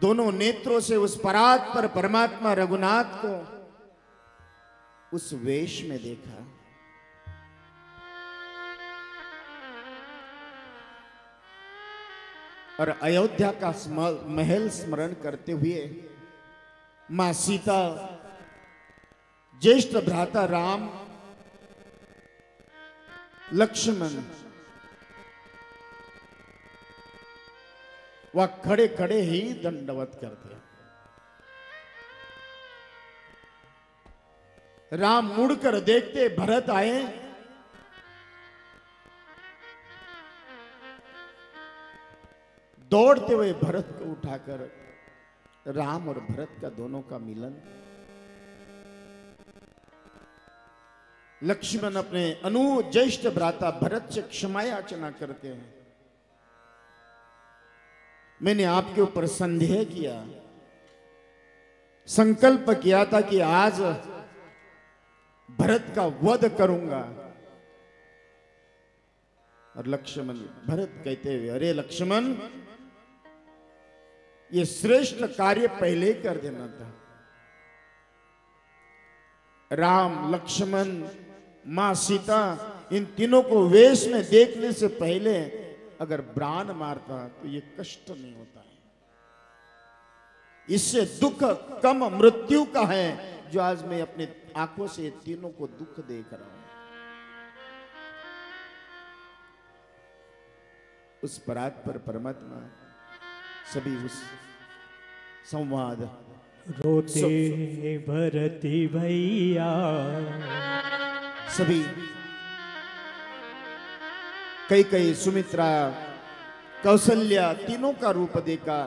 दोनों नेत्रों से उस परात पर परमात्मा रघुनाथ को उस वेश में देखा, और अयोध्या का महल स्मरण करते हुए मां सीता ज्येष्ठ भ्राता राम लक्ष्मण वह खड़े खड़े ही दंडवत करते। राम मुड़कर देखते, भरत आए। दौड़ते हुए भरत को उठाकर राम और भरत का दोनों का मिलन। लक्ष्मण अपने ज्येष्ठ भ्राता भरत से क्षमा याचना करते हैं। मैंने आपके ऊपर संदेह किया, संकल्प किया था कि आज भरत का वध करूंगा। और लक्ष्मण भरत कहते हुए, अरे लक्ष्मण, ये श्रेष्ठ कार्य पहले ही कर देना था। राम, लक्ष्मण, मां सीता, इन तीनों को वेश में देखने से पहले अगर प्राण मारता तो ये कष्ट नहीं होता है। इससे दुख कम मृत्यु का है, जो आज मैं अपने आंखों से ये तीनों को दुख देख रहा हूं। उस परात पर परमात्मा सभी उस संवाद रोते भरती भैया, सभी कई सुमित्रा, कौशल्या, तीनों का रूप देखा।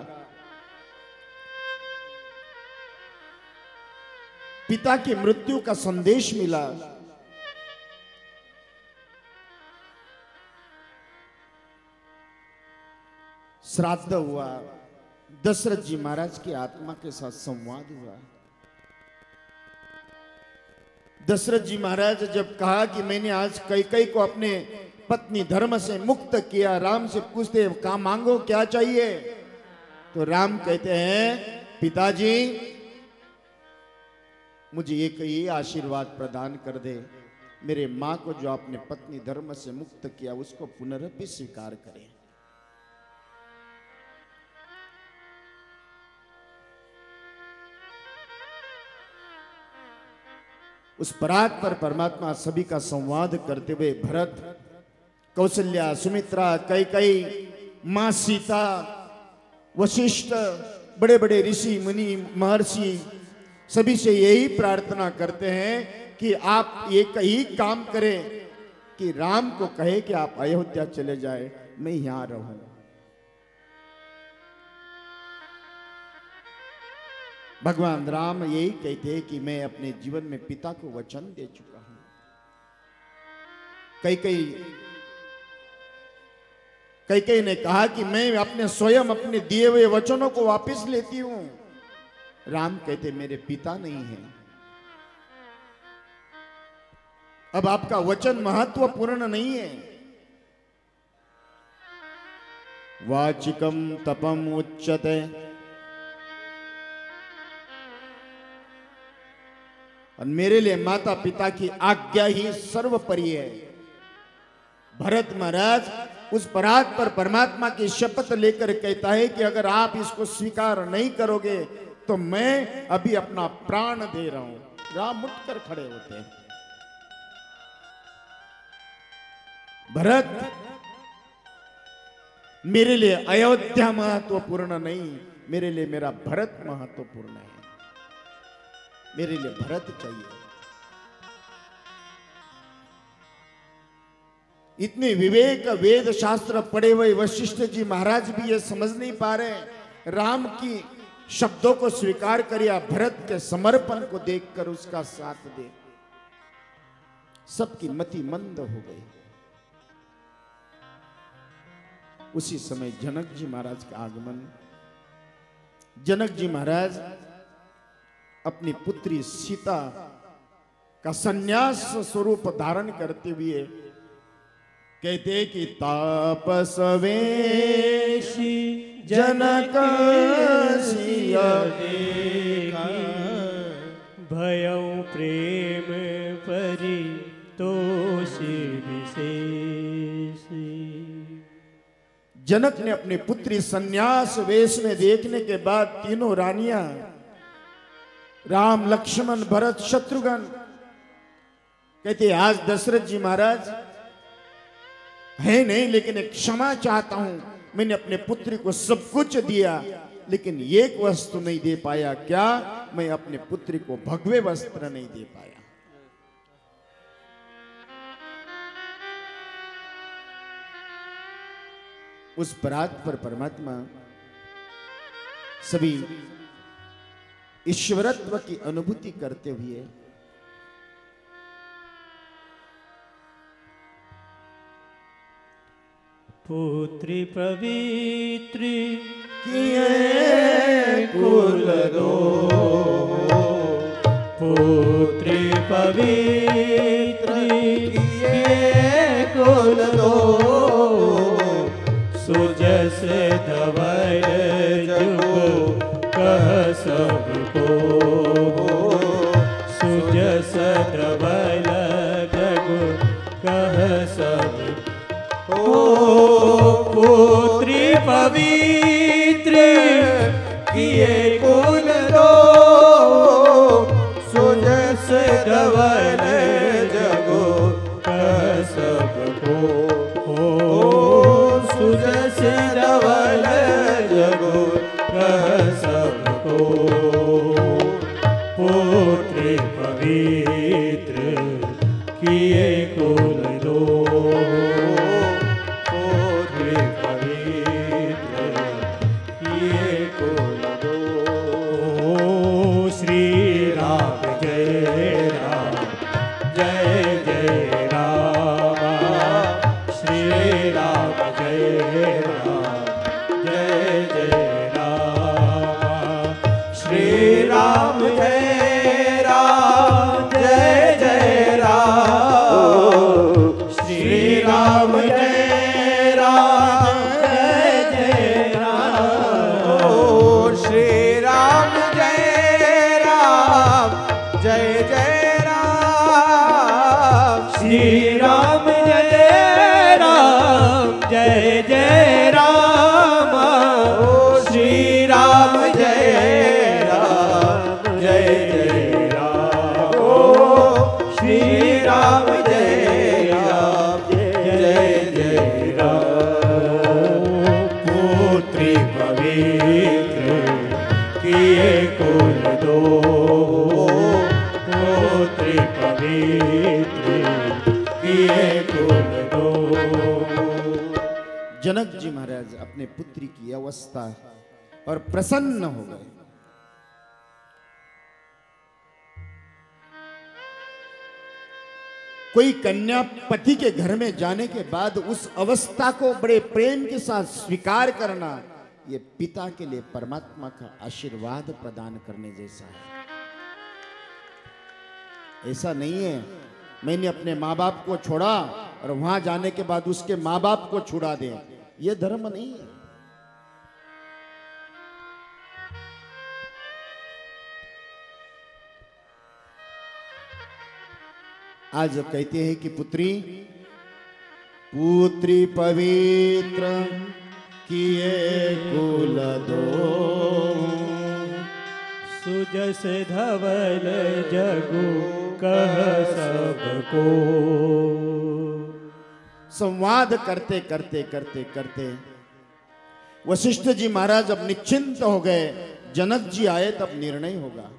पिता की मृत्यु का संदेश मिला। श्राद्ध हुआ। दशरथ जी महाराज की आत्मा के साथ संवाद हुआ। दशरथ जी महाराज जब कहा कि मैंने आज कैकेयी को अपने पत्नी धर्म से मुक्त किया, राम से पूछते कहा मांगो क्या चाहिए, तो राम कहते हैं पिताजी मुझे एक ही आशीर्वाद प्रदान कर दे, मेरे मां को जो आपने पत्नी धर्म से मुक्त किया उसको पुनरपि स्वीकार करें। उस परात पर परमात्मा सभी का संवाद करते हुए भरत, कौशल्या, सुमित्रा, कैकेयी, मां सीता, वशिष्ठ, बड़े बड़े ऋषि मुनि महर्षि सभी से यही प्रार्थना करते हैं कि आप एक ही काम करें कि राम को कहे कि आप अयोध्या चले जाए, मैं यहां रहूं। भगवान राम यही कहते हैं कि मैं अपने जीवन में पिता को वचन दे चुका हूं। कैकेयी ने कहा कि मैं अपने स्वयं अपने दिए हुए वचनों को वापस लेती हूं। राम कहते मेरे पिता नहीं है, अब आपका वचन महत्वपूर्ण नहीं है। वाचिकम तपम उच्यते, और मेरे लिए माता पिता की आज्ञा ही सर्वोपरि है। भरत महाराज उस परात पर परमात्मा की शपथ लेकर कहता है कि अगर आप इसको स्वीकार नहीं करोगे तो मैं अभी अपना प्राण दे रहा हूं। राम उठकर खड़े होते हैं। भरत, मेरे लिए अयोध्या महत्वपूर्ण नहीं, मेरे लिए मेरा भरत महत्वपूर्ण है। मेरे लिए भरत चाहिए। इतने विवेक वेद शास्त्र पढ़े हुए वशिष्ठ जी महाराज भी ये समझ नहीं पा रहे। राम की शब्दों को स्वीकार कर या भरत के समर्पण को देखकर उसका साथ दे, सबकी मति मंद हो गई। उसी समय जनक जी महाराज का आगमन। जनक जी महाराज अपनी पुत्री सीता का संन्यास स्वरूप धारण करते हुए कहते कि तापस वेशी जनक सिया देखा, भयउ प्रेम परि तोषि विशेषी। जनक ने अपनी पुत्री संन्यास वेश में देखने के बाद तीनों रानियां राम, लक्ष्मण, भरत, शत्रुघ्न कहते आज दशरथ जी महाराज है नहीं, लेकिन एक क्षमा चाहता हूं। मैंने अपने पुत्री को सब कुछ दिया, लेकिन एक वस्तु नहीं दे पाया। क्या? मैं अपने पुत्री को भगवे वस्त्र नहीं दे पाया। उस परात पर परमात्मा सभी ईश्वरत्व की अनुभूति करते हुए पुत्री पवित्री किए कुल दो, पुत्री पवित्री किए कुल दो, सुजस धवल जुग कह सबको, सुजस धवल जग कह सबको। पुत्री पवित्र किए कुल दो, सुजस धवल जगो कह सबको, सुजस धवल जगो कह सबको। पुत्री पवित्र किए कुल दो, पुत्री पवित्र किए कुल दो। श्री राम जय राम जय जय राम, श्री राम जय राम जय जय राम, श्री राम जय राम जय जय राम, श्री राम जय राम जय जय राम, श्री राम जय राम जय जय राम, श्री राम जय राम जय जय राम, श्री राम जय राम जय जय राम, श्री राम जय राम जय जय राम। पुत्री पवित्र किए कुल दो, पुत्री पवित्र किए कुल दो। जनक जी महाराज अपने पुत्री की अवस्था और प्रसन्न हो गए। कोई कन्या पति के घर में जाने के बाद उस अवस्था को बड़े प्रेम के साथ स्वीकार करना, ये पिता के लिए परमात्मा का आशीर्वाद प्रदान करने जैसा है। ऐसा नहीं है मैंने अपने माँ बाप को छोड़ा और वहां जाने के बाद उसके माँ बाप को छुड़ा दें, ये धर्म नहीं है। आज कहते हैं कि पुत्री पुत्री पवित्र किए कुल दो, सुजस धवल जगु कह सबको। संवाद करते करते करते करते वशिष्ठ जी महाराज अब निश्चिंत हो गए। जनक जी आए तब निर्णय होगा।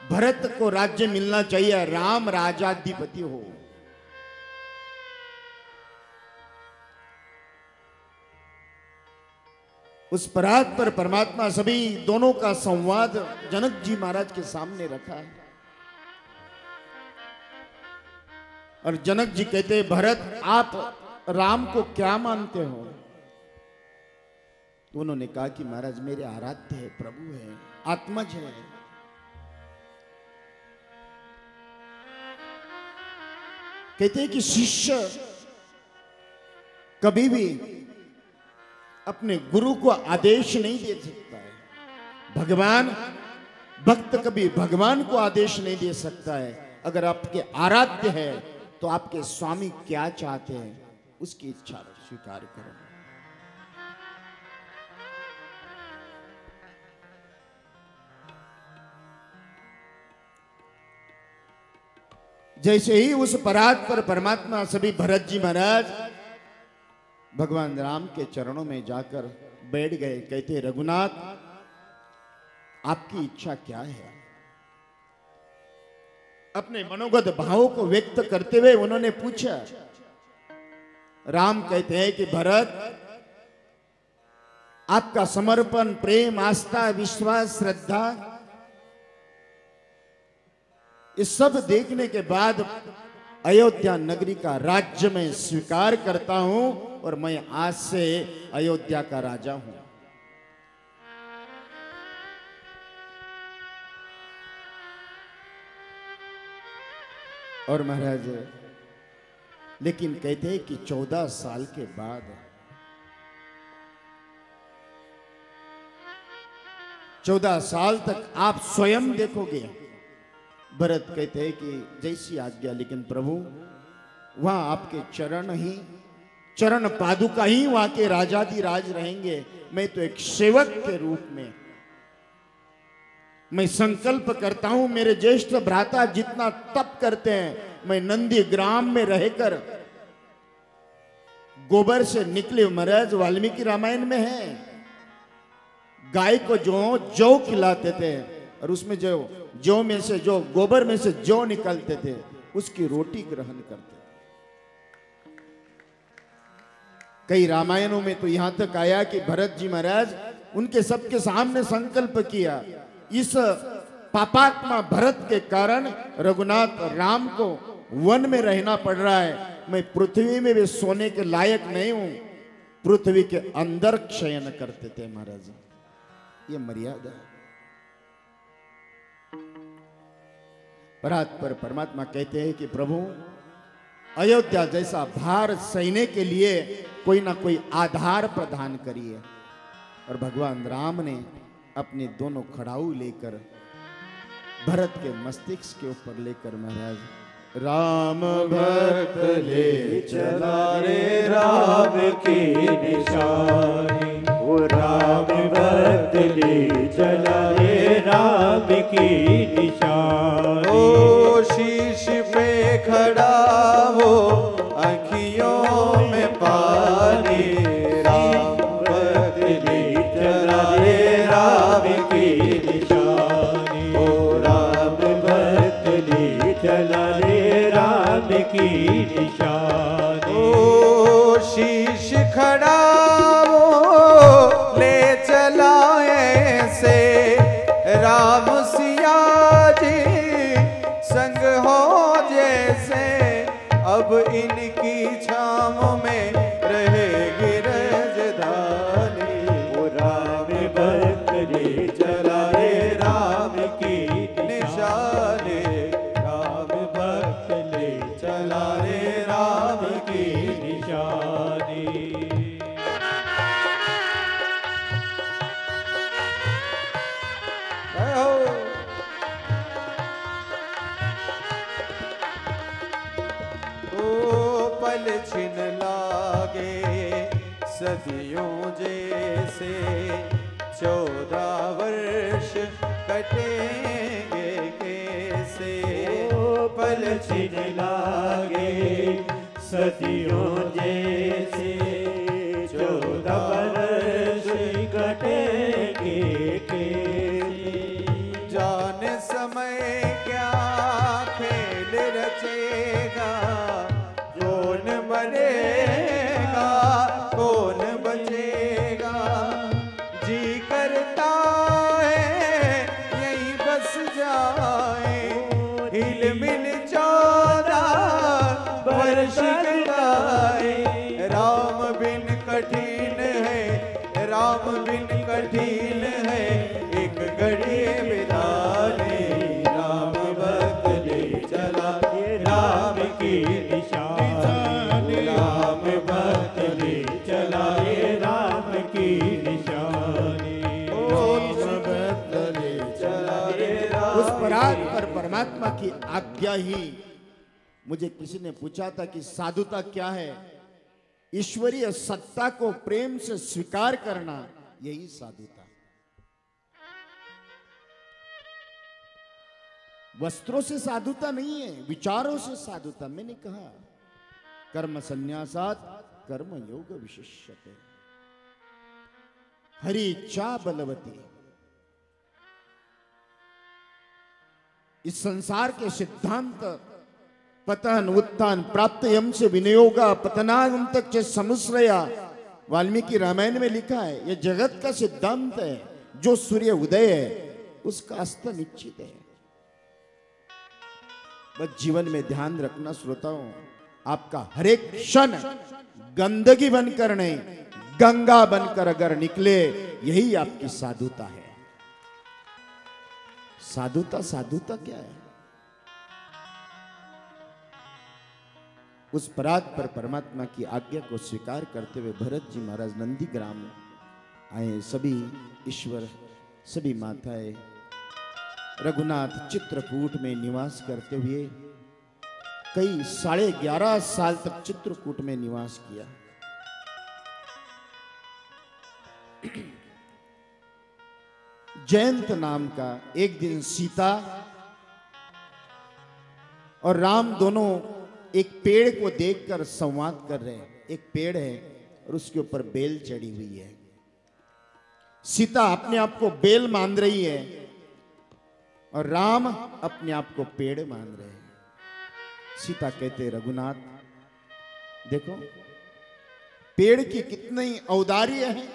भरत को राज्य मिलना चाहिए, राम राजाधिपति हो। उस परात पर परमात्मा सभी दोनों का संवाद जनक जी महाराज के सामने रखा है। और जनक जी कहते हैं, भरत आप राम को क्या मानते हो? तो उन्होंने कहा कि महाराज मेरे आराध्य है, प्रभु है, आत्मज है। कहते हैं कि शिष्य कभी भी अपने गुरु को आदेश नहीं दे सकता है। भगवान भक्त कभी भगवान को आदेश नहीं दे सकता है। अगर आपके आराध्य है तो आपके स्वामी क्या चाहते हैं उसकी इच्छा स्वीकार करो। जैसे ही उस परात पर परमात्मा सभी भरत जी महाराज भगवान राम के चरणों में जाकर बैठ गए। कहते रघुनाथ आपकी इच्छा क्या है? अपने मनोगत भावों को व्यक्त करते हुए उन्होंने पूछा। राम कहते हैं कि भरत आपका समर्पण, प्रेम, आस्था, विश्वास, श्रद्धा, इस सब देखने के बाद अयोध्या नगरी का राज्य मैं स्वीकार करता हूं और मैं आज से अयोध्या का राजा हूं। और महाराज लेकिन कहते हैं कि 14 साल के बाद 14 साल तक आप स्वयं देखोगे। भरत कहते हैं कि जैसी आज्ञा, लेकिन प्रभु वहां आपके चरण पादुका ही वहां के राजाधिराज रहेंगे। मैं तो एक सेवक के रूप में मैं संकल्प करता हूं, मेरे ज्येष्ठ भ्राता जितना तप करते हैं, मैं नंदी ग्राम में रहकर गोबर से निकले, महाराज वाल्मीकि रामायण में है, गाय को जौ खिलाते थे और उसमें जौ में से, जो गोबर में से जौ निकलते थे, उसकी रोटी ग्रहण करते थे। कई रामायणों में तो यहां तक आया कि भरत जी महाराज उनके सबके सामने संकल्प किया, इस पापात्मा भरत के कारण रघुनाथ राम को वन में रहना पड़ रहा है, मैं पृथ्वी में भी सोने के लायक नहीं हूं। पृथ्वी के अंदर शयन करते थे महाराज, ये मर्यादा। परात पर परमात्मा कहते हैं कि प्रभु अयोध्या जैसा भार सहने के लिए कोई ना कोई आधार प्रदान करिए। और भगवान राम ने अपने दोनों खड़ाऊ लेकर भरत के मस्तिष्क के ऊपर लेकर महाराज राम भक्त ले चला रे राम की निशानी, वो राम भक्त ले चला रे राम की निशानी। ओ शीश पे खड़ा वो आँखियों में पानी, राम भक्त ले चला रे राम की निशानी। ओ राम भक्त ले चला रे राम की निशानी। ओ शीश खड़ा वो ले चला ऐसे, राम सिया जी संग हो जैसे। अब इनकी छाँव में रहेगी राजधानी, वो राम भक्त ले चला रे राम की निशानी। राम भक्त ले चला रे राम की निशानी। ओ पल छिन लागे सदियों जैसे, 14 वर्ष कटेंगे कैसे। ओ पल छिन लागे सदियों जैसे, 14 वर्ष कटेंगे कैसे। जान समय क्या खेल रचेगा, कौन मरेगा कौन बचेगा। जी करता है यहीं बस जाए, हिल मिल 14 वर्ष कटाए। राम बिन कठिन है, राम बिन कठिन है, एक घड़ी बिताने। राम भक्त ले चला राम की निशानी, राम भक्त ले चला रे राम की निशानी। उस परात पर परमात्मा की आज्ञा ही, मुझे किसी ने पूछा था कि साधुता क्या है, ईश्वरीय सत्ता को प्रेम से स्वीकार करना, यही साधुता। वस्त्रों से साधुता नहीं है, विचारों से साधुता। मैंने कहा कर्म संन्यासात कर्म योग विशिष्यते, हरि इच्छा बलवती। इस संसार के सिद्धांत पतन उत्थान प्राप्त यम से विनियोगा पतनांतक च समुश्रया, वाल्मीकि रामायण में लिखा है यह जगत का सिद्धांत है। जो सूर्य उदय है उसका अस्त निश्चित है। बस जीवन में ध्यान रखना श्रोताओं, आपका हर एक क्षण गंदगी बनकर नहीं, गंगा बनकर अगर निकले, यही आपकी साधुता है। साधुता साधुता क्या है? उस परात्पर परमात्मा की आज्ञा को स्वीकार करते हुए भरत जी महाराज नंदीग्राम आए। सभी ईश्वर, सभी माताएं रघुनाथ चित्रकूट में निवास करते हुए कई 11.5 साल तक चित्रकूट में निवास किया। जयंत नाम का एक दिन सीता और राम दोनों एक पेड़ को देखकर संवाद कर रहे हैं। एक पेड़ है और उसके ऊपर बेल चढ़ी हुई है। सीता अपने आप को बेल मान रही है और राम अपने आप को पेड़ मान रहे हैं। सीता कहते रघुनाथ देखो पेड़ की कितनी औदार्य है,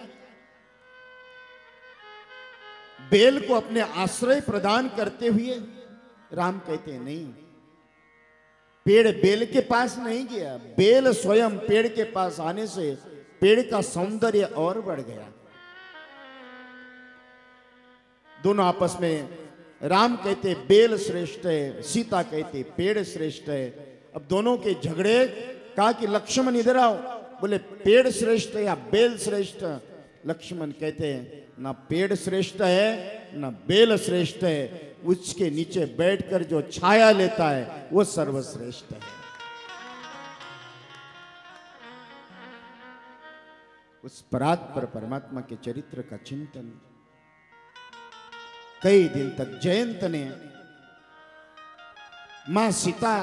बेल को अपने आश्रय प्रदान करते हुए। राम कहते हैं नहीं, पेड़ बेल के पास नहीं गया, बेल स्वयं पेड़ के पास आने से पेड़ का सौंदर्य और बढ़ गया। दोनों आपस में, राम कहते बेल श्रेष्ठ है, सीता कहते पेड़ श्रेष्ठ है। अब दोनों के झगड़े, कहा कि लक्ष्मण इधर आओ। बोले पेड़ श्रेष्ठ है या बेल श्रेष्ठ? लक्ष्मण कहते हैं ना पेड़ श्रेष्ठ है ना बेल श्रेष्ठ है, उसके नीचे बैठकर जो छाया लेता है वो सर्वश्रेष्ठ है। उस परात्पर परमात्मा के चरित्र का चिंतन कई दिन तक जयंत ने मां सीता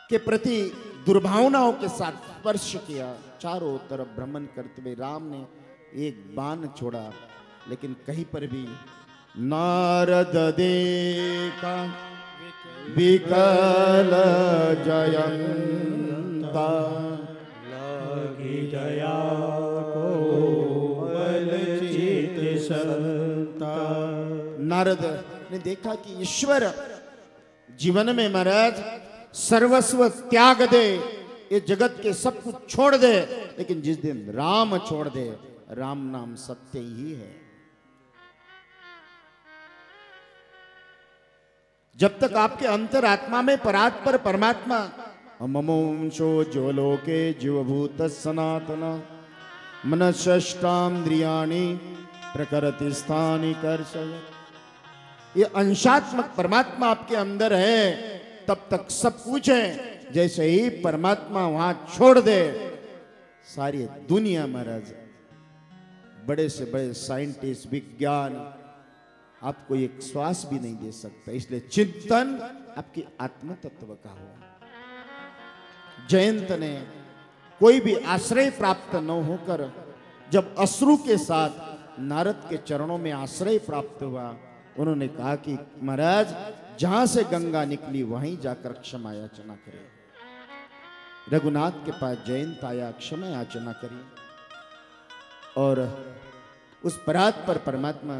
के प्रति दुर्भावनाओं के साथ स्पर्श किया। चारों तरफ भ्रमण करते हुए राम ने एक बाण छोड़ा, लेकिन कहीं पर भी नारद देखा विकल जयंता, लागी दया को बल चित संता। नारद ने देखा कि ईश्वर जीवन में महाराज सर्वस्व त्याग दे, ये जगत के सब कुछ छोड़ दे, लेकिन जिस दिन राम छोड़ दे, राम नाम सत्य ही है। जब तक आपके अंतरात्मा में परात्पर परमात्मा ममोंशो ज्वलोके जीवभूत सनातन मनश्ष्टान्द्रियाणि प्रकृति स्थानि कर्षय, ये अंशात्मक परमात्मा आपके अंदर है, तब तक सब कुछ है। जैसे ही परमात्मा वहां छोड़ दे, सारी दुनिया महाराज, बड़े से बड़े साइंटिस्ट, विज्ञान आपको एक श्वास भी नहीं दे सकता। इसलिए चिंतन आपकी आत्म तत्व का हो। जयंत ने कोई भी आश्रय प्राप्त न होकर जब अश्रु के साथ नारद के चरणों में आश्रय प्राप्त हुआ, उन्होंने कहा कि महाराज जहां से गंगा निकली वहीं जाकर क्षमा याचना करें। रघुनाथ के पास जयंत आया, क्षमा याचना करी और उस परात्पर परमात्मा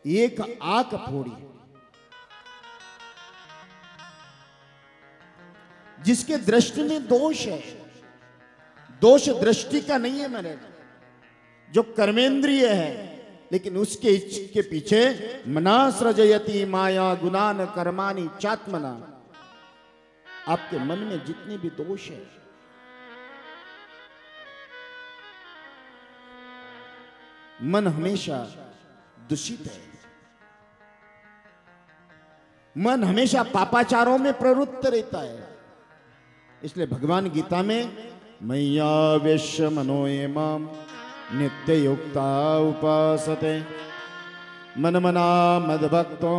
एक आंख फोड़ी, जिसके दृष्टि में दोष है। दोष दृष्टि का नहीं है महाराज, जो कर्मेंद्रिय है, लेकिन उसके के पीछे मना सृजयति माया गुणान कर्माणि चात्मना। आपके मन में जितने भी दोष है, मन हमेशा दूषित है, मन हमेशा पापाचारों में प्रवृत्त रहता है। इसलिए भगवान गीता में मैया विश्व मनोये माम नित्य युक्ता उपासते मन मना मद भक्तों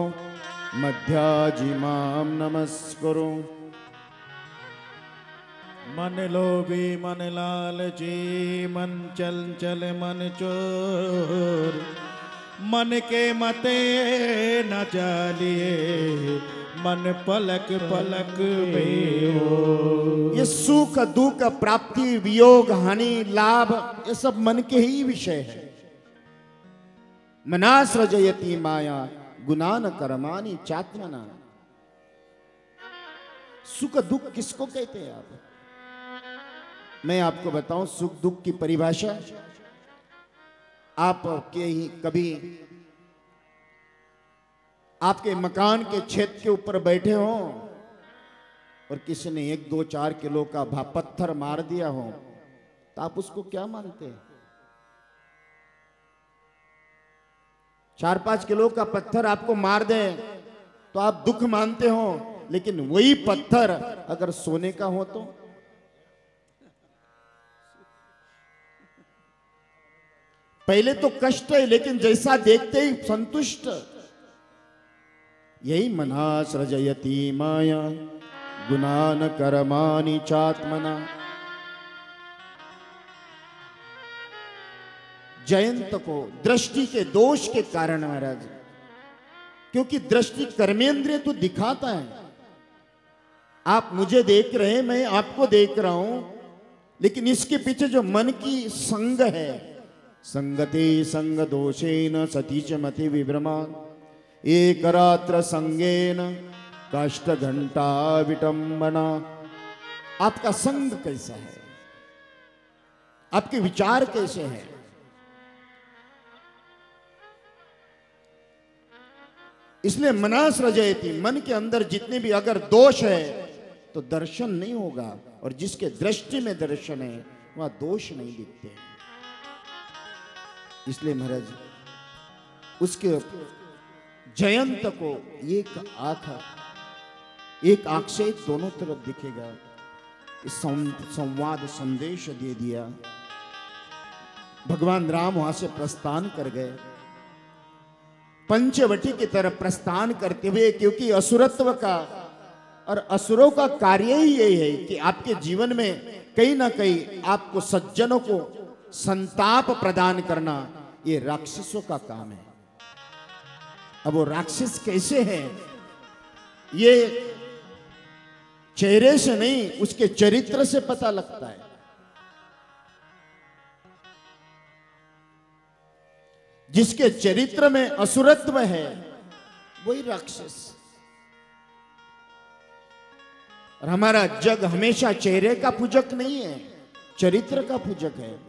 मध्याजिमां नमस्कुरु। मन लोभी मन लालची मन चंचल मन चोर, मन के मते न चालिए मन पलक पलक बेओ। ये सुख दुख प्राप्ति वियोग हानि लाभ ये सब मन के ही विषय है। मनासृजयति माया गुणान कर्माणि चात्मना। सुख दुख किसको कहते हैं आप? मैं आपको बताऊं सुख दुख की परिभाषा। आप के ही कभी आपके मकान के छत के ऊपर बैठे हो और किसी ने 1-2-4 किलो का पत्थर मार दिया हो तो आप उसको क्या मानते हैं? 4-5 किलो का पत्थर आपको मार दे तो आप दुख मानते हो, लेकिन वही पत्थर अगर सोने का हो तो पहले तो कष्ट है, लेकिन जैसा देखते ही संतुष्ट। यही मनासृजयति माया गुणान कर्माणि चात्मना। जयंत को दृष्टि के दोष के कारण महाराज, क्योंकि दृष्टि कर्मेंद्रिय तो दिखाता है। आप मुझे देख रहे हैं, मैं आपको देख रहा हूं, लेकिन इसके पीछे जो मन की संग है, संगते संग दोषेन सती च मति विभ्रमा एक रात्र संगेन काष्ठ घंटा विटंबना। आपका संग कैसा है? आपके विचार कैसे हैं? इसलिए मनासृजयति, मन के अंदर जितने भी अगर दोष है तो दर्शन नहीं होगा, और जिसके दृष्टि में दर्शन है वहां दोष नहीं दिखते। इसलिए महाराज उसके जयंत को एक आंख से दोनों तरफ दिखेगा। इस संवाद संदेश दे दिया। भगवान राम वहां से प्रस्थान कर गए, पंचवटी की तरफ प्रस्थान करते हुए, क्योंकि असुरत्व का और असुरों का कार्य ही यही है कि आपके जीवन में कहीं ना कहीं आपको सज्जनों को संताप प्रदान करना, ये राक्षसों का काम है। अब वो राक्षस कैसे हैं, ये चेहरे से नहीं उसके चरित्र से पता लगता है। जिसके चरित्र में असुरत्व है वही राक्षस। और हमारा जग हमेशा चेहरे का पूजक नहीं है, चरित्र का पूजक है।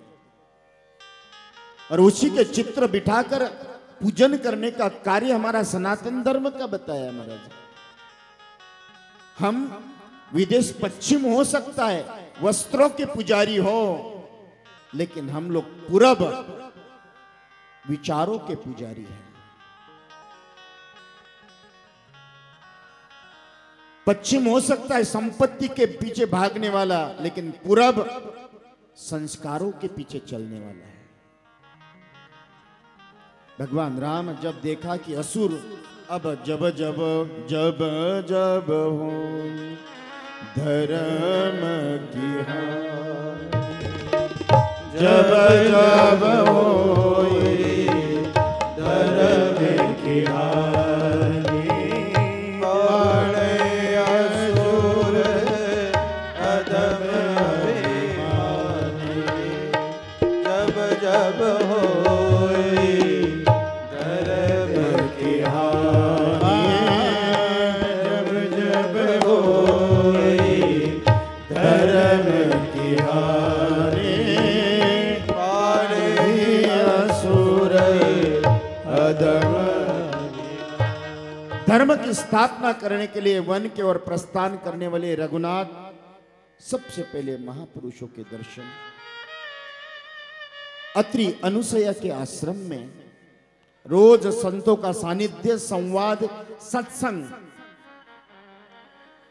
और उसी के चित्र बिठाकर पूजन करने का कार्य हमारा सनातन धर्म का बताया महाराज। हम विदेश पश्चिम हो सकता है, वस्त्रों के पुजारी हो, लेकिन हम लोग पूरब विचारों के पुजारी हैं। पश्चिम हो सकता है संपत्ति के पीछे भागने वाला, लेकिन पूरब संस्कारों के पीछे चलने वाला है। भगवान राम जब देखा कि असुर अब जब जब जब जब हो धर्म की हार, जब जब हो धर्म की हानि, बाणे असुर अधम अभिमानी, जब जब होई धर्म की हानि, जब जब होई धर्म की हानि, बाणे असुर अधम। धर्म की स्थापना करने के लिए वन के ओर प्रस्थान करने वाले रघुनाथ सबसे पहले महापुरुषों के दर्शन, अत्रि अनुसया के आश्रम में रोज संतों का सानिध्य, संवाद, सत्संग।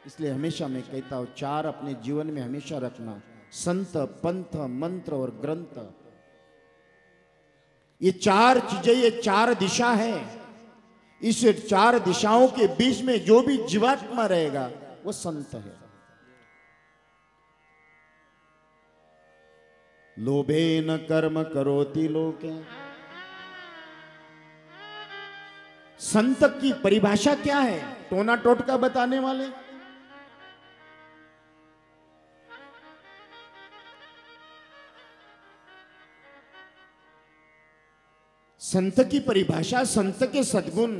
इसलिए हमेशा मैं कहता हूं 4 अपने जीवन में हमेशा रखना, संत, पंथ, मंत्र और ग्रंथ। ये 4 चीजें, ये 4 दिशा है। इस चार दिशाओं के बीच में जो भी जीवात्मा रहेगा वो संत है। लोभेन कर्म करोति लोके। संत की परिभाषा क्या है? टोना टोटका बताने वाले। संत की परिभाषा, संत के सद्गुण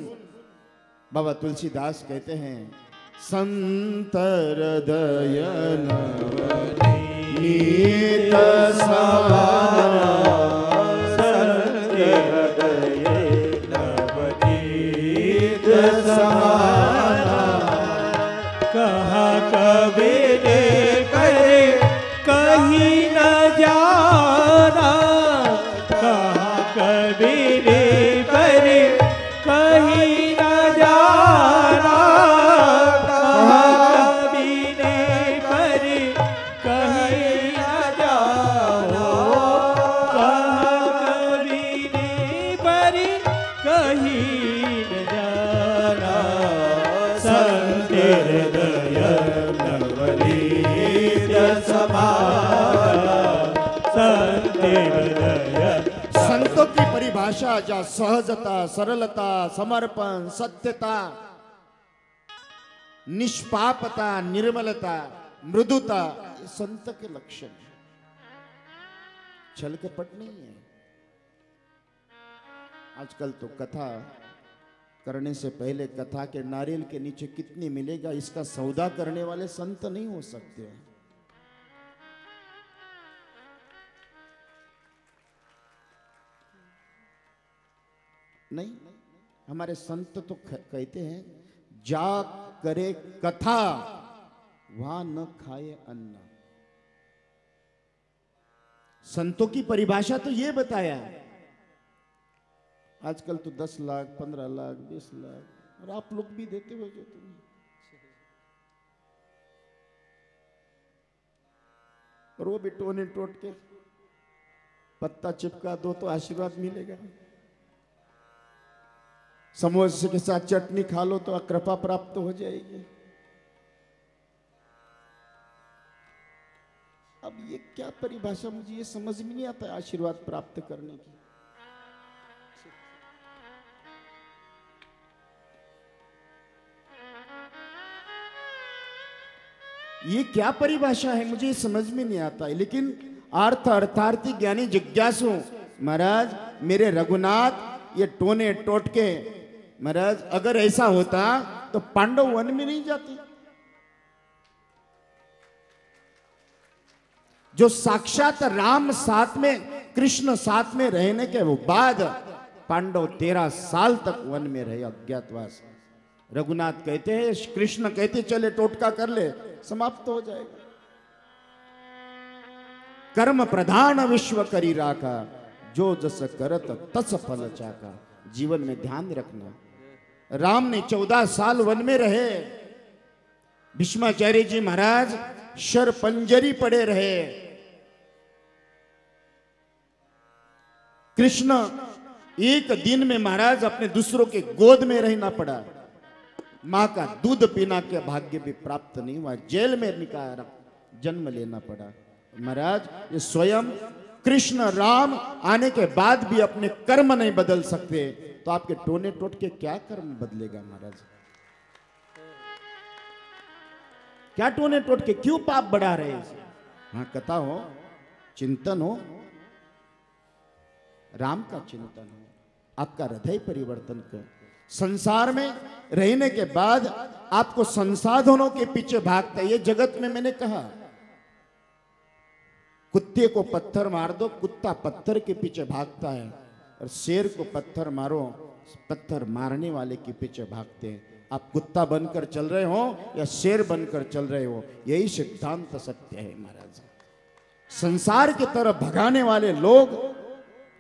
बाबा तुलसीदास कहते हैं, संत हृदय नवनीत समाना, संत हृदय नवनीत समाना। कहा कबीर करे कहीं न जाना, कहा कबीर करे कहीं न जाना, कहा कबीर करे कहीं न जाना, कहा कबीर करे कहीं न जाना। संत हृदय नवनीत समाना, संत हृदय। संतों की परिभाषा जा सहजता, सरलता, समर्पण, सत्यता, निष्पापता, निर्मलता, मृदुता, ये संत के लक्षण है। छल कपट नहीं है। आजकल तो कथा करने से पहले कथा के नारियल के नीचे कितनी मिलेगा इसका सौदा करने वाले संत नहीं हो सकते हैं। नहीं, हमारे संत तो कहते हैं, जा करे कथा वहां न खाए अन्न। संतों की परिभाषा तो ये बताया। आजकल तो 10 लाख, 15 लाख, 20 लाख, और आप लोग भी देते हो जो तुम्हें। और वो भी टोने टोट के पत्ता चिपका दो तो आशीर्वाद मिलेगा। समोसे के साथ चटनी खा लो तो कृपा प्राप्त हो जाएगी। अब ये क्या परिभाषा, मुझे ये समझ में नहीं आता आशीर्वाद प्राप्त करने की। ये क्या परिभाषा है, मुझे समझ में नहीं आता है। लेकिन अर्थार्थी ज्ञानी जिज्ञासु महाराज, मेरे रघुनाथ, ये टोने टोटके महाराज, अगर ऐसा होता तो पांडव वन में नहीं जाते। जो साक्षात राम साथ में, कृष्ण साथ में रहने के बाद पांडव 13 साल तक वन में रहे, अज्ञातवास। रघुनाथ कहते हैं, कृष्ण कहते चले टोटका कर ले, समाप्त हो जाएगा। कर्म प्रधान विश्व करी राखा, जो जस करत तस फल चाका। जीवन में ध्यान रखना। राम ने 14 साल वन में रहे। भीष्माचार्य जी महाराज शर पंजरी पड़े रहे। कृष्ण एक दिन में महाराज अपने दूसरों के गोद में रहना पड़ा। मां का दूध पीना के भाग्य भी प्राप्त नहीं हुआ, जेल में निकाल जन्म लेना पड़ा। महाराज ये स्वयं कृष्ण राम आने के बाद भी अपने कर्म नहीं बदल सकते, तो आपके टोने टोट के क्या कर्म बदलेगा महाराज? क्या टोने टोट के क्यों पाप बढ़ा रहे हैं? हाँ, कथा हो, चिंतन हो, राम का चिंतन हो, आपका हृदय परिवर्तन कर। संसार में रहने के बाद आपको संसाधनों के पीछे भागता है। ये जगत में मैंने कहा, कुत्ते को पत्थर मार दो, कुत्ता पत्थर के पीछे भागता है, और शेर को पत्थर मारो, पत्थर मारने वाले के पीछे भागते हैं। आप कुत्ता बनकर चल रहे हो या शेर बनकर चल रहे हो, यही सिद्धांत सत्य है महाराज। संसार की तरफ भगाने वाले लोग,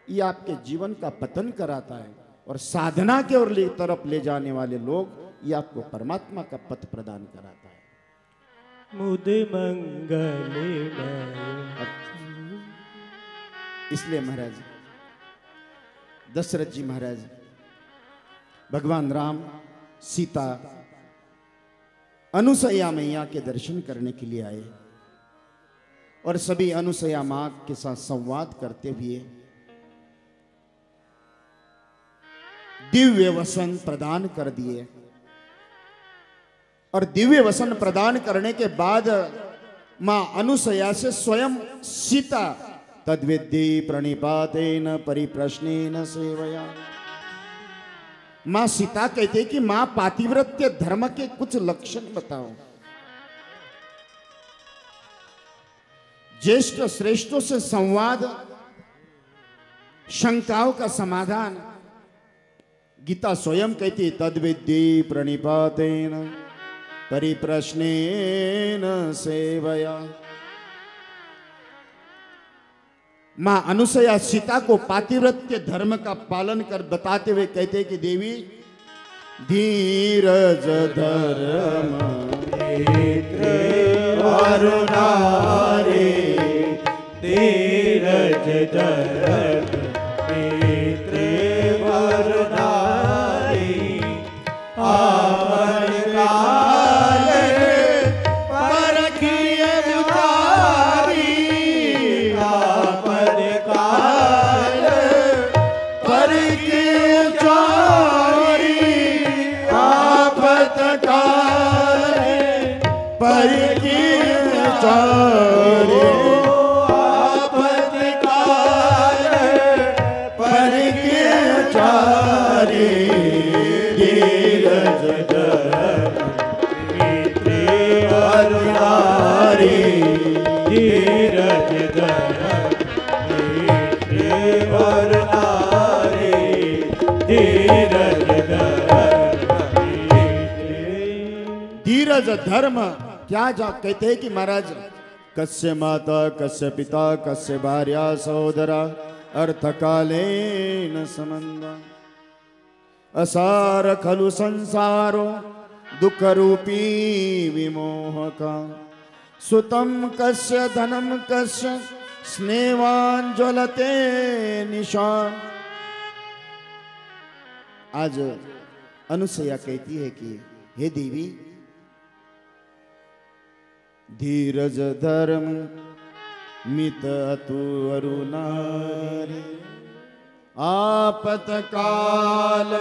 ये आपके जीवन का पतन कराता है, और साधना के ओर तरफ ले जाने वाले लोग, ये आपको परमात्मा का पथ प्रदान कराता है। मुद मंगल इसलिए महाराज दशरथ जी महाराज भगवान राम सीता अनुसैया मैया के दर्शन करने के लिए आए और सभी अनुसैया मां के साथ संवाद करते हुए दिव्य वसन प्रदान कर दिए। और दिव्य वसन प्रदान करने के बाद मां अनुसैया से स्वयं सीता तद्विद्धि प्रणिपातेन परिप्रश्नेन सेवया। मां सीता कहते कि मां पातिव्रत्य धर्म के कुछ लक्षण बताओ। ज्येष्ठ श्रेष्ठों से संवाद, शंकाओं का समाधान। गीता स्वयं कहती तद्विद्धि प्रणिपातेन परिप्रश्नेन सेवया। मां अनुसैया सीता को पातिव्रत्य धर्म का पालन कर बताते हुए कहते कि देवी धीरज धर्म और नारी धीरज धर्म मित्र और नारी आवन काल परखिए मुतारी आवन काल परखिए मुतारी आफत काल परखिए मुतारी धीरज धर्म क्या जा कहते हैं कि महाराज कस्य माता कस्य पिता कस्य भार्या सहोदरा अर्थकालेन संबंध असार खलु संसारो दुख रूपी विमोहका सुतम कस्य धनम कस्य स्नेवान ज्वलते निशान। आज अनुसैया कहती है कि हे देवी धीरज धर्म मित अतु अरुणारी आपत काल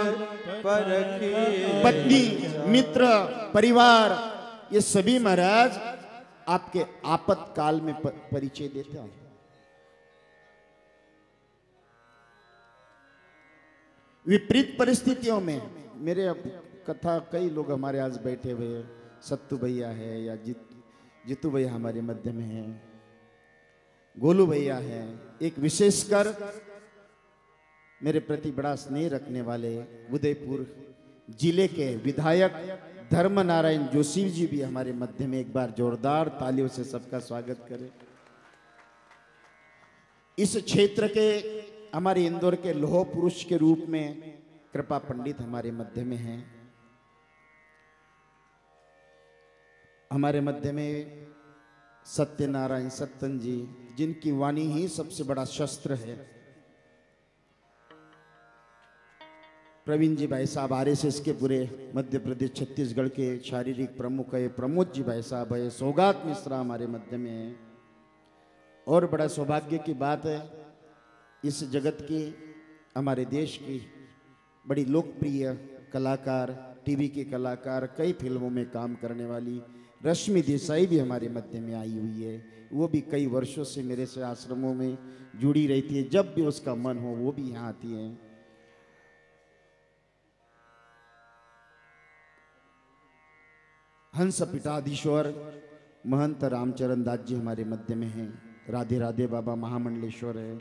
पत्नी मित्र परिवार ये सभी महाराज आपके आपत काल में परिचय देते हैं। विपरीत परिस्थितियों में मेरे कथा कई लोग हमारे आज बैठे हुए हैं। सत्तू भैया है या जीतू भैया हमारे मध्य में है, गोलू भैया है। एक विशेषकर मेरे प्रति बड़ा स्नेह रखने वाले उदयपुर जिले के विधायक धर्म नारायण जोशी जी भी हमारे मध्य में। एक बार जोरदार तालियों से सबका स्वागत करें। इस क्षेत्र के हमारे इंदौर के लोह पुरुष के रूप में कृपा पंडित हमारे मध्य में हैं। हमारे मध्य में सत्यनारायण सत्तन जी जिनकी वाणी ही सबसे बड़ा शस्त्र है। प्रवीण जी भाई साहब आरएसएस के पूरे मध्य प्रदेश छत्तीसगढ़ के शारीरिक प्रमुख है। प्रमोद जी भाई साहब है। सौगात मिश्रा हमारे मध्य में है। और बड़ा सौभाग्य की बात है इस जगत की हमारे देश की बड़ी लोकप्रिय कलाकार, टीवी के कलाकार, कई फिल्मों में काम करने वाली रश्मि देसाई भी हमारे मध्य में आई हुई है। वो भी कई वर्षों से मेरे से आश्रमों में जुड़ी रहती है। जब भी उसका मन हो वो भी यहाँ आती है। हंस पीठाधीश्वर महंत रामचरण दास जी हमारे मध्य में हैं। राधे राधे बाबा महामंडलेश्वर है।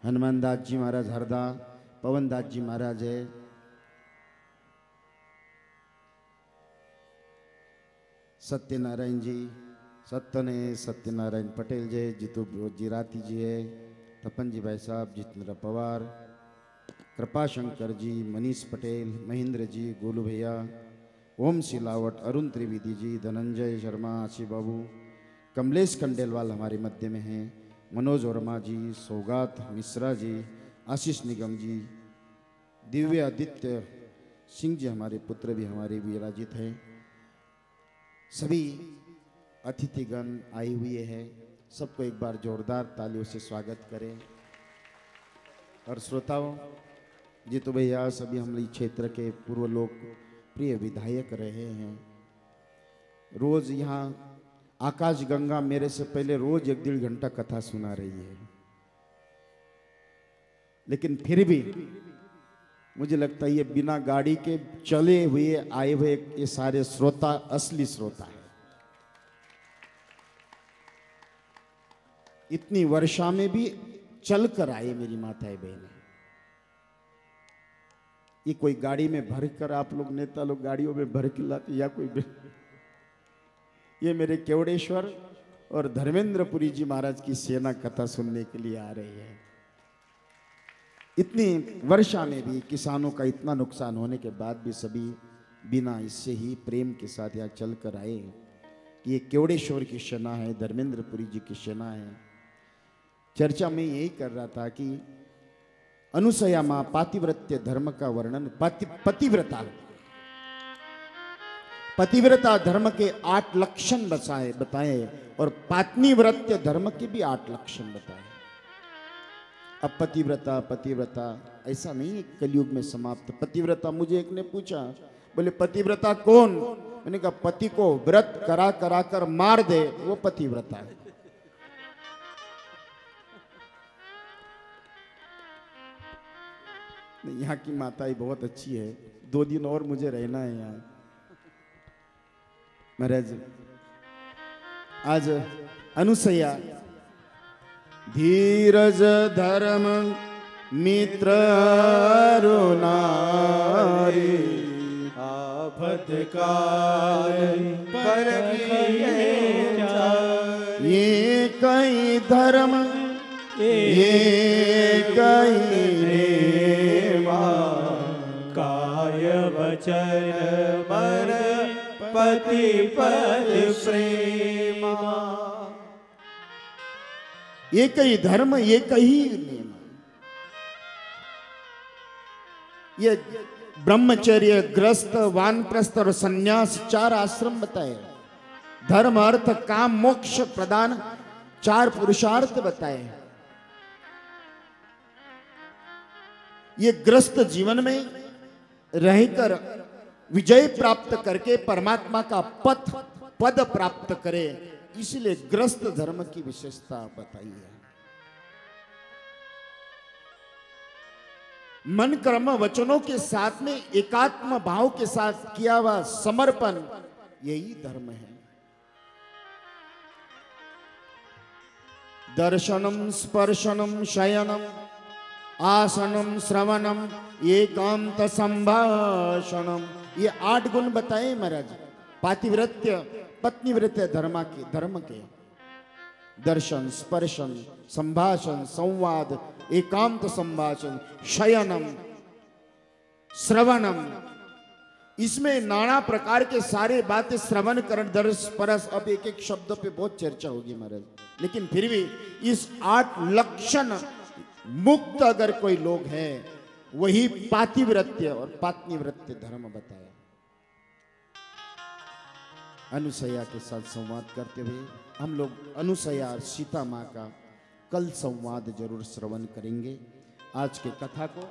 हनुमान दास जी महाराज हरदा, पवन दास जी महाराज है। सत्यनारायण जी सत्तन है, सत्यनारायण पटेल जी, जीतू जी राती जी है, तपन जी भाई साहब, जितेंद्र पवार, कृपाशंकर जी, मनीष पटेल, महेंद्र जी, गोलू भैया, ओम सिलावट, अरुण त्रिवेदी जी, धनंजय शर्मा, आशी बाबू, कमलेश खंडेलवाल हमारे मध्य में हैं। मनोज वर्मा जी, सौगात मिश्रा जी, आशीष निगम जी, दिव्य आदित्य सिंह जी हमारे पुत्र भी हमारे विराजित हैं। सभी अतिथिगण आए हुए हैं, सबको एक बार जोरदार तालियों से स्वागत करें। और श्रोताओं, जीतू भैया सभी हम इस क्षेत्र के पूर्व लोग प्रिय विधायक रहे हैं। रोज यहाँ आकाश गंगा मेरे से पहले रोज 1-1.5 घंटा कथा सुना रही है, लेकिन फिर भी मुझे लगता है ये बिना गाड़ी के चले हुए आए हुए ये सारे श्रोता असली श्रोता है। इतनी वर्षा में भी चल कर आए मेरी माताएं बहनें। ये कोई गाड़ी में भर कर, आप लोग नेता लोग गाड़ियों में भर के लाते या कोई, ये मेरे केवड़ेश्वर और धर्मेंद्रपुरी जी महाराज की सेना कथा सुनने के लिए आ रही है। इतनी वर्षा में भी किसानों का इतना नुकसान होने के बाद भी सभी बिना इससे ही प्रेम के साथ यहाँ चल कर आए कि ये केवड़ेश्वर की सेना है, धर्मेंद्रपुरी जी की सेना है। चर्चा में यही कर रहा था कि अनुसया मां पातिव्रत्य धर्म का वर्णन, पतिव्रता धर्म के 8 लक्षण बताए और पात्नीव्रत्य धर्म के भी 8 लक्षण बताए। अब पतिव्रता ऐसा नहीं है कलयुग में समाप्त। पतिव्रता, मुझे एक ने पूछा, बोले पतिव्रता कौन? मैंने कहा पति को व्रत करा करा कर मार दे वो पतिव्रता है। यहाँ की माताएं बहुत अच्छी है, 2 दिन और मुझे रहना है यहाँ। महाराज आज अनुसया धीरज धर्म मित्र नारी ये कई धर्म ये कई काय वचन मन पति पद प्रेमा। एक ही धर्म एक ही नियम। ये ब्रह्मचर्य, ग्रस्त, वानप्रस्थ और संन्यास 4 आश्रम बताए। धर्म अर्थ काम मोक्ष प्रदान 4 पुरुषार्थ बताए। ये ग्रस्त जीवन में रहकर विजय प्राप्त करके परमात्मा का पद प्राप्त करे, इसलिए ग्रस्त धर्म की विशेषता बताई है। मन कर्म वचनों के साथ में एकात्म भाव के साथ किया हुआ समर्पण, यही धर्म है। दर्शनम स्पर्शनम शयनम आसनम श्रवणम एकांत संभाषणम, ये 8 गुण बताए महाराज पातिव्रत्य पत्नीव्रत्य धर्म के। दर्शन, स्पर्शन, संभाषण, संवाद, एकांत संभाषण, शयनम, श्रवणम, इसमें नाना प्रकार के सारे बातें श्रवण करण, दर्श, स्पर्श, अब एक शब्द पे बहुत चर्चा होगी महाराज, लेकिन फिर भी इस 8 लक्षण मुक्त अगर कोई लोग हैं वही पातिव्रत्य और पात्नीव्रत्य धर्म बताया। अनुसया के साथ संवाद करते हुए हम लोग अनुसया और सीता माँ का कल संवाद जरूर श्रवण करेंगे। आज के कथा को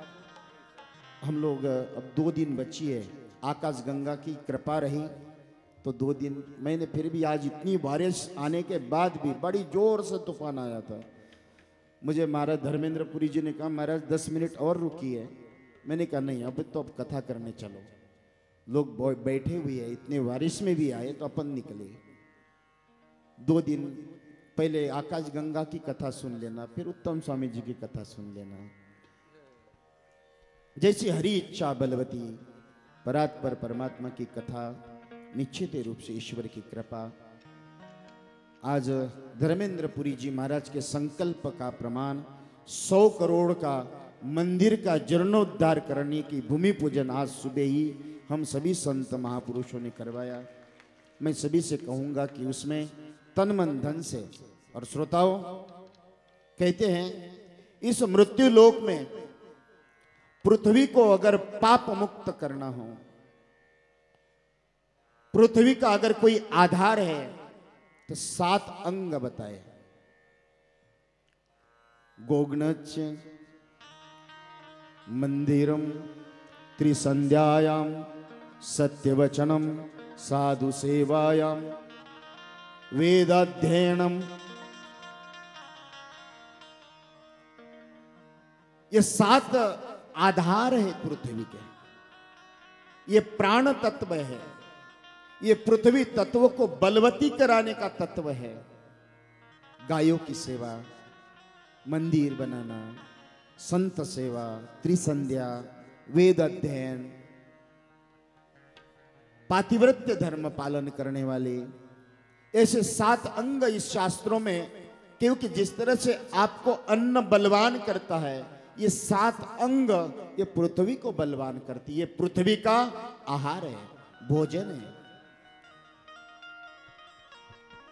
हम लोग, अब 2 दिन बची है, आकाश गंगा की कृपा रही तो 2 दिन, मैंने फिर भी आज इतनी बारिश आने के बाद भी बड़ी जोर से तूफान आया था। मुझे महाराज धर्मेंद्रपुरी जी ने कहा महाराज 10 मिनट और रुकिए। मैंने कहा नहीं, अब तो अब कथा करने चलो, लोग बैठे हुए हैं, इतने बारिश में भी आए तो अपन निकले। 2 दिन पहले आकाश गंगा की कथा सुन लेना, फिर उत्तम स्वामी जी की कथा सुन लेना। जैसी हरि इच्छा बलवती, परात्पर परमात्मा की कथा, निश्चित रूप से ईश्वर की कृपा। आज धर्मेंद्रपुरी जी महाराज के संकल्प का प्रमाण 100 करोड़ का मंदिर का जीर्णोद्धार करने की भूमि पूजन आज सुबह ही हम सभी संत महापुरुषों ने करवाया। मैं सभी से कहूंगा कि उसमें तन मन धन से, और श्रोताओं कहते हैं इस मृत्यु लोक में पृथ्वी को अगर पाप मुक्त करना हो, पृथ्वी का अगर कोई आधार है तो 7 अंग बताए। गोग्नच मंदिरम त्रिसंध्यायाम सत्यवचनम साधु सेवायाम वेदाध्ययनम। ये 7 आधार है पृथ्वी के। ये प्राण तत्व है, ये पृथ्वी तत्व को बलवती कराने का तत्व है। गायों की सेवा, मंदिर बनाना, संत सेवा, त्रिसंध्या, वेद अध्ययन, पातिव्रत्य धर्म पालन करने वाले, ऐसे 7 अंग इस शास्त्रों में। क्योंकि जिस तरह से आपको अन्न बलवान करता है, ये 7 अंग ये पृथ्वी को बलवान करती है। ये पृथ्वी का आहार है, भोजन है।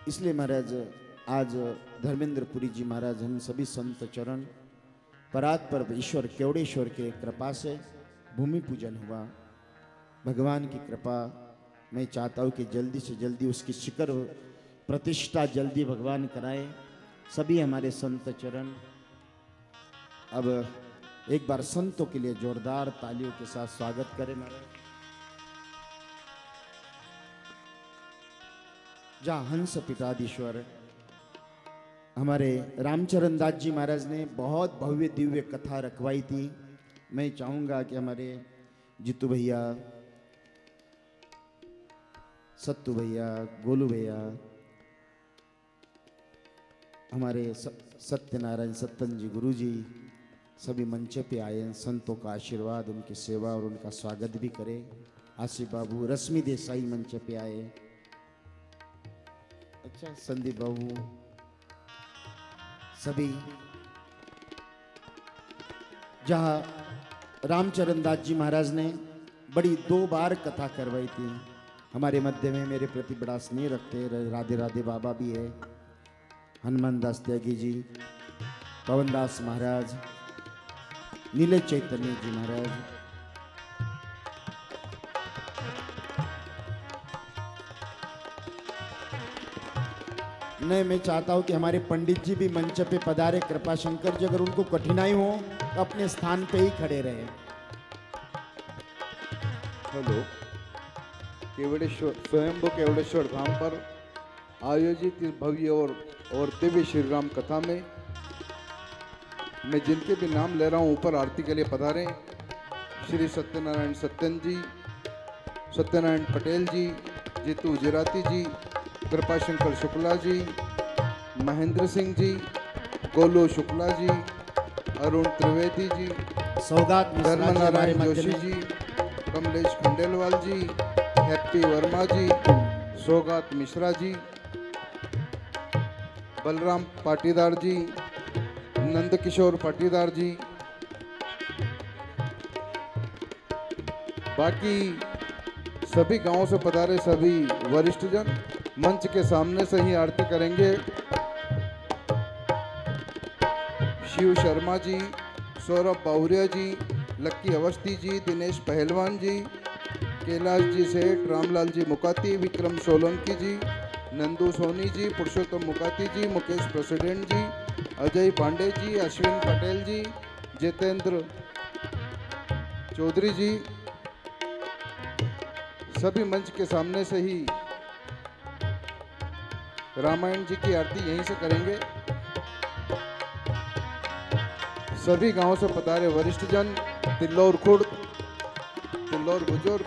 इसलिए महाराज आज धर्मेंद्रपुरी जी महाराज हम सभी संत चरण परात्पर ईश्वर केवड़ेश्वर के कृपा से भूमि पूजन हुआ। भगवान की कृपा, मैं चाहता हूँ कि जल्दी से जल्दी उसकी शिखर प्रतिष्ठा जल्दी भगवान कराए। सभी हमारे संत चरण अब एक बार संतों के लिए जोरदार तालियों के साथ स्वागत करें महाराज। जहाँ हंस पिताधीश्वर हमारे रामचरण दास जी महाराज ने बहुत भव्य दिव्य कथा रखवाई थी। मैं चाहूँगा कि हमारे जीतू भैया, सत्तू भैया, गोलू भैया, हमारे सत्यनारायण सत्तन जी गुरु जी सभी मंच पे आए हैं। संतों का आशीर्वाद, उनकी सेवा और उनका स्वागत भी करें। आसिफ बाबू, रश्मि देसाई मंच पे आए। अच्छा, संदीप बाबू, सभी। जहाँ रामचरण दास जी महाराज ने बड़ी 2 बार कथा करवाई थी। हमारे मध्य में मेरे प्रति बड़ा स्नेह रखते राधे राधे बाबा भी है, हनुमान दास त्यागी जी, पवन दास महाराज, नीले चैतन्य जी महाराज। नहीं, मैं चाहता हूं कि हमारे पंडित जी भी मंच पे पधारे। कृपा शंकर जी, अगर उनको कठिनाई हो तो अपने स्थान पे ही खड़े रहे। हेलो। केवड़ेश्वर, स्वयंभू केवड़ेश्वर धाम पर आयोजित इस भव्य और दिव्य श्री राम कथा में मैं जिनके भी नाम ले रहा हूं ऊपर आरती के लिए पधारें। श्री सत्यनारायण सत्यन जी, सत्यनारायण पटेल जी, जीतू गुजराती जी, कृपाशंकर शुक्ला जी, महेंद्र सिंह जी, गोलू शुक्ला जी, अरुण त्रिवेदी जी, सौगात धर्मनारायण जोशी जी, कमलेश खंडेलवाल जी, हैप्पी वर्मा जी, सौगात मिश्रा जी, बलराम पाटीदार जी, नंदकिशोर पाटीदार जी, बाकी सभी गांवों से पधारे सभी वरिष्ठ जन मंच के सामने से ही आरती करेंगे। शिव शर्मा जी, सौरभ बाहुरिया जी, लक्की अवस्थी जी, दिनेश पहलवान जी, कैलाश जी सेठ, रामलाल जी मुकाती, विक्रम सोलंकी जी, नंदू सोनी जी, पुरुषोत्तम मुकाती जी, मुकेश प्रेसिडेंट जी, अजय पांडे जी, अश्विन पटेल जी, जितेंद्र चौधरी जी, सभी मंच के सामने से ही रामायण जी की आरती यहीं से करेंगे। सभी गांवों से पधारे वरिष्ठ जन, तिल्लौर खुर्द, तिल्लौर बुजुर्ग,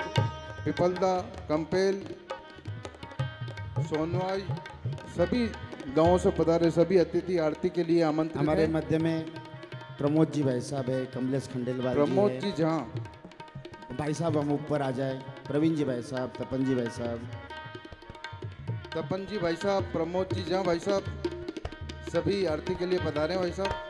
पिपलदा, कंपेल, सोनवाई, सभी गांवों से पधारे सभी अतिथि आरती के लिए आमंत्रित हमारे हैं। मध्य में प्रमोद जी भाई साहब है, कमलेश खंडेलवाल प्रमोद जी जहाँ भाई साहब हम ऊपर आ जाए, प्रवीण जी भाई साहब, तपन जी भाई साहब, तपन जी भाई साहब, प्रमोद जी जहाँ भाई साहब, सभी आरती के लिए पधारे भाई साहब।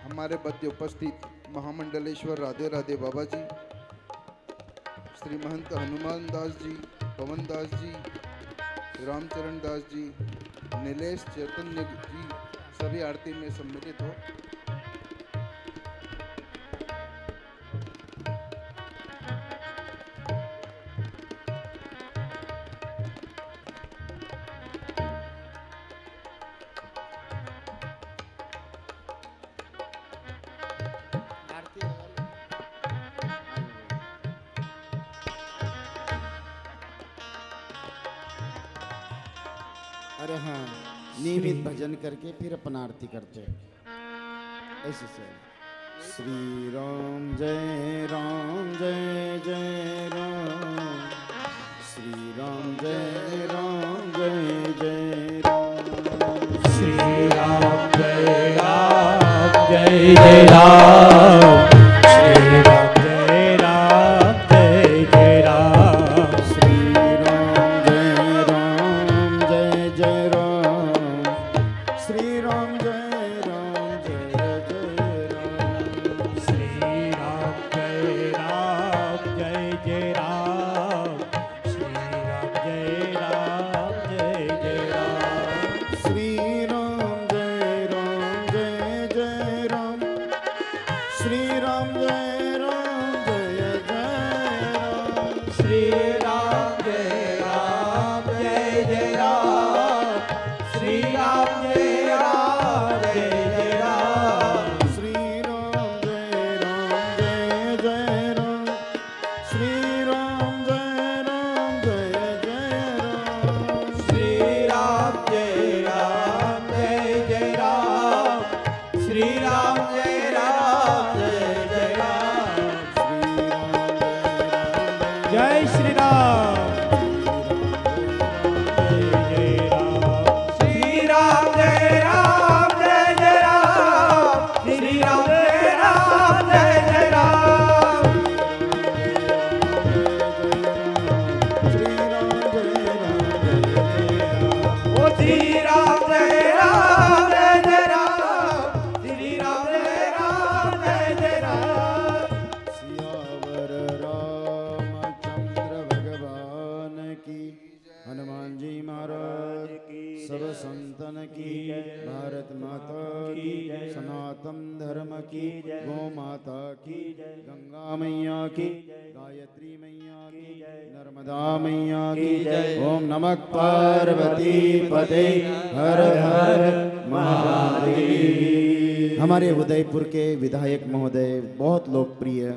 हमारे मध्य उपस्थित महामंडलेश्वर राधे राधे बाबा जी, श्री महंत हनुमान दास जी, पवन दास जी, रामचरण दास जी, नीलेश चैतन्य जी सभी आरती में सम्मिलित हो। अरे हाँ, नियमित भजन करके फिर अपन आरती करते हैं ऐसे से। श्री राम जय जय राम, श्री राम जय जय राम, श्री राम जय जय राम, श्री राम जय जय राम, श्री राम जय जय राम, श्री राम जय जय राम, श्री राम जय जय राम, श्री राम जय जय राम, श्री राम जय जय राम, श्री राम जय जय राम, श्री राम जय जय राम, श्री राम जय जय राम, श्री राम जय जय राम, श्री राम जय जय राम, श्री राम जय जय राम, श्री राम जय जय राम, जय श्री राम, जय राम, श्री राम जय जय राम, श्री राम जय राम, ओ श्री राम जय जय राम, श्री राम जय राम, सियावर रामचंद्र भगवान की, हनुमान जी महाराज की, सब संतन की, भारत माता की, सनातन धर्म की, गौ माता की, गंगा मैया की, गायत्री मैया की, नर्मदा मैया की, ओम नमः पार्वती पते हर हर महादेव। हमारे उदयपुर के विधायक महोदय बहुत लोकप्रिय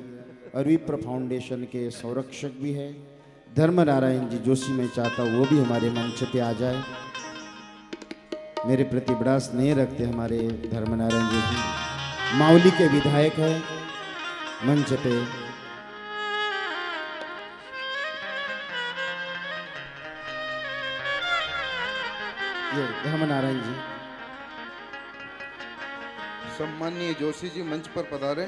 और विप्र फाउंडेशन के संरक्षक भी है, धर्म नारायण जी जोशी। मैं चाहता हूँ वो भी हमारे मंच पे आ जाए। मेरे प्रति बड़ा स्नेह रखते हमारे धर्म नारायण जी। मावली के विधायक है मंच पे। ये धर्म नारायण जी। सम्माननीय जोशी जी मंच पर पधारे।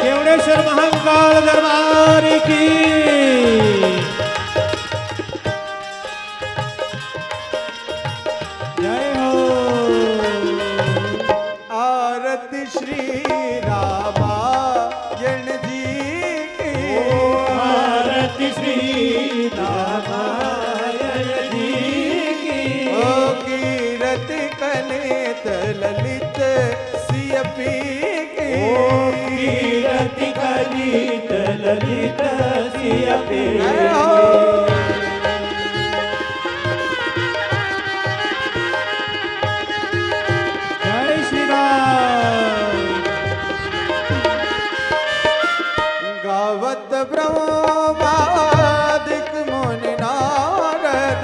केवड़ेश्वर महाकाल दरबार की जय हो। आरती श्री रामायण जी की, आरती श्री रामायण जी की, ओ कीरति कलित ललित सियपी की, कीरति कलित जय श्री राम। गावत ब्रह्मादिक मुनि नारद,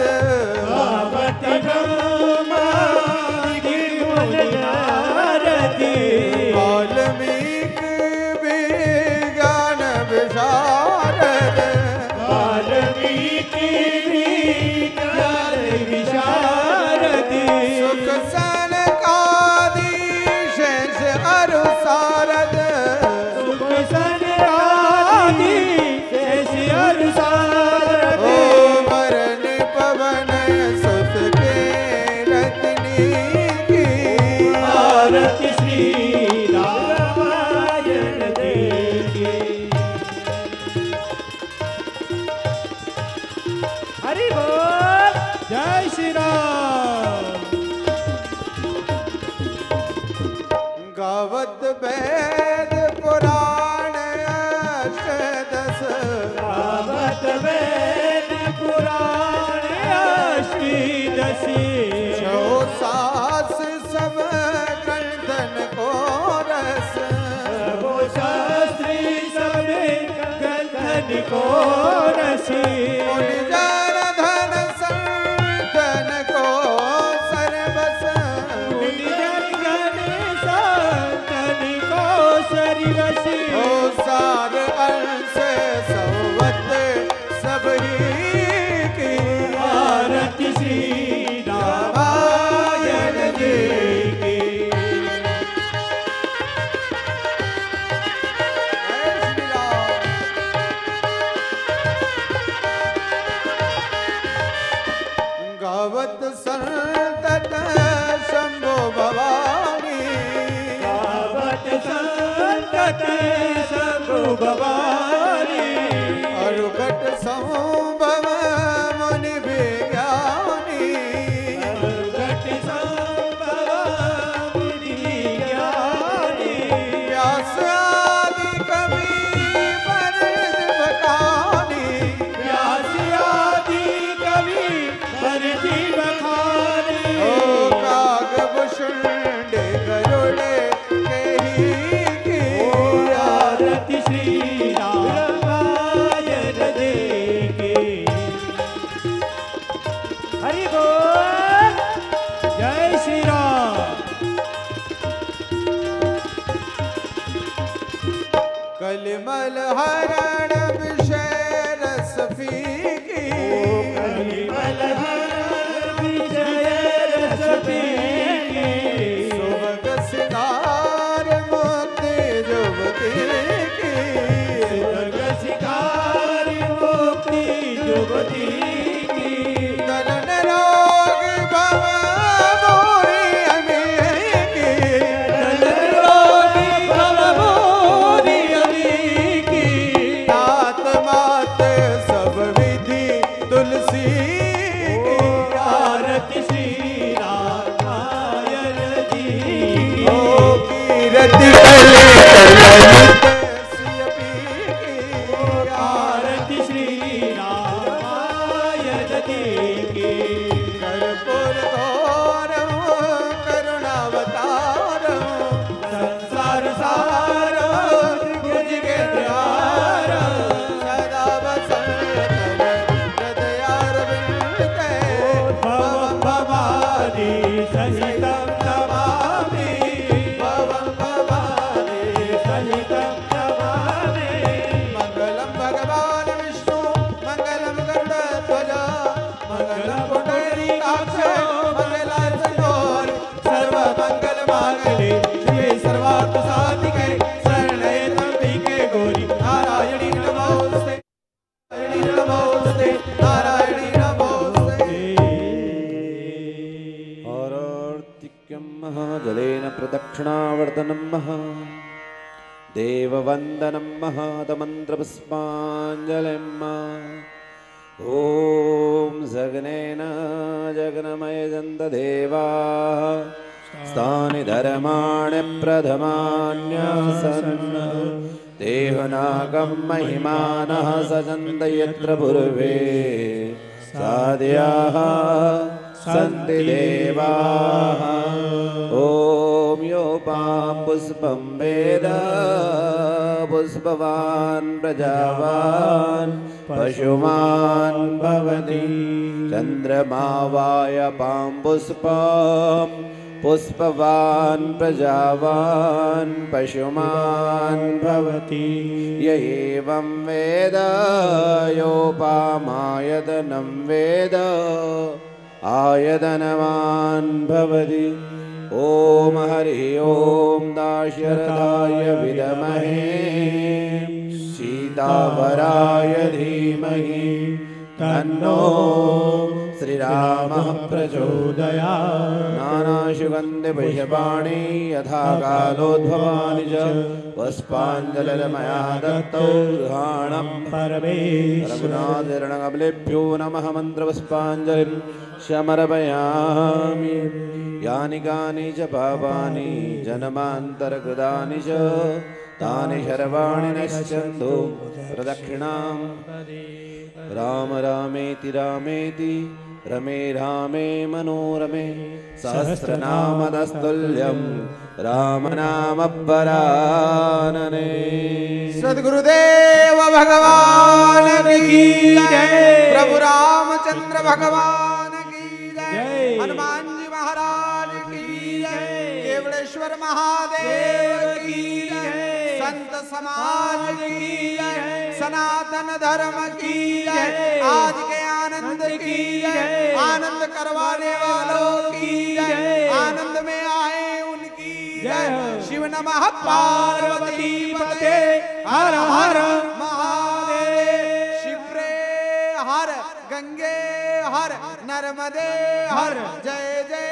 गावत ब्रह्मादिक मुनि नारद, वाल्मीकि विज्ञान विशारद, वाल्मीकि विज्ञान विशारद, सुख सनकादि शेष अरु सारद, सुख सनकादि शेष अरु सारद, ओ वरण पवन सुत के रत्नी की, आरती श्री रामायण देव की। हरि बोल। जय श्री राम। गावत वेद पुराण अष्टदश, गावत वेद पुराण अष्टदशी, छो सास सब ग्रंथन को रस, वो शास्त्री सब ग्रंथन को रसी, मुनि जन धन संतन को सर्वस, मुनि जन गण संतन को सर्वसी, ओ सार अंश सौवत सब ही की, आरती श्री रामायण देव की। जय श्री राम। गावत संतत शंभो भवानी, गावत संतत शंभु भवानी, अरुघट संभव मुनि विज्ञानी, घट संभव मुनि ज्ञानी, व्यास आदि कवि बरद बखानी, व्यास आदि कवि भरती बखानी, ओ कागभूषण गरुड़ कही की, आरती श्री रामायण देव की। हरि बोल। जय श्री राम। कलिमल हरण विषय रस फीकी, कलिमल हरण विजय रस पीकी, सुभग सिंगार मुक्ति जुवती की, सुभग शिकार मुक्ति जुगती की, दलन रोग भव मोरी अमी की, दलन रोगी भव मोरी अमी की, तात मात सब विधि तुलसी की, आरती श्री रामायण जी ओ की। कीरति कले कलयुत सिय पी की, आरती श्री रामायण देव की। कर्पूर गौरव करुणावतारम, संसार सारो भुज के द्वार, सदा वसंत हृदयारविंदे, भवं भवानी सहितं नमामि, भवं भवानी सहितं नमामि। मंगलम भगवान विष्णु मंगलम गरुड़ध्वज, मंगलम पुंडरीकाक्ष मंगलाचंद्र, सर्व मंगल मांगल्ये शिवे सर्वार्थ साधिके, शरण्ये त्र्यंबके गौरी नारायणी नमोस्तुते, नारायणी नमोस्तुते, नारायणी नमोस्तुते। आरार्तिक्यं महाजलेन प्रदक्षिणावर्धनं महा देववन्दनं महादमन्त्रपुष्पाञ्जलिं ॐ जगनेन जगन्मयजन्तदेवाः स्थानि धर्माणि प्रथमान्यासन् देहनागं महिमानः सजन्त यत्र पूर्वे साध्याः सन्ति देवाः। ॐ योपां पुष्पं वेद पुष्पवान् प्रजावान् पशुमान् भवति। चन्द्रमा वायपां पुष्पं पुष्पवान् प्रजावान् पशुमान् भवति। य एवं वेद योपामायतनं वेद आयतनवान् भवति। ॐ हरि ओं दाशरथाय विद्महे सीतावराय धीमहि तन्नो श्रीरामः प्रचोदयात्। नानाशुगन्धि पुष्पाणि यथा कालोद्भवानि च पुष्पाञ्जलिर्मया दत्तौ गृहाणं रघुनाथचरणकमलेभ्यो नमः मन्त्रपुष्पाञ्जलिं समर्पयामि। यानि कानि च पापानि जन्मान्तरकृतानि च तानि सर्वाणि नश्यन्तु प्रदक्षिणां। राम रामेति रामेति रमे रामे मनोरमे सहस्रनाम तस्तुल्यं राम नाम परानने। सद्गुरुदेव भगवान की जय। प्रभु रामचंद्र भगवान की जय। हनुमान जी महाराज की जय। केवड़ेश्वर महादेव की जय। संत समाज की जय। सनातन धर्म की जय। आज के आनंद की जय। आनंद करवाने वालों की जय। आनंद में आए उनकी जय। शिव नमः पार्वती पते हर हर महादेव। शिप्रे हर गंगे हर नर्मदे हर। जय जय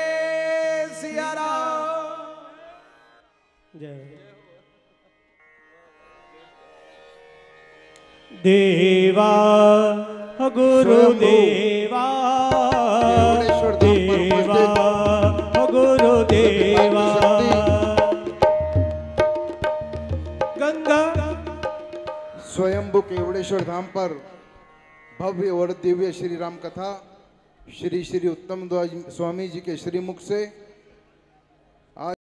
सिया राम। जय देवा गुरुदेवा देवा गुरुदेवा। गंगा स्वयंभू केवड़ेश्वर धाम पर भव्य और दिव्य श्री राम कथा श्री श्री उत्तम स्वामी जी के श्रीमुख से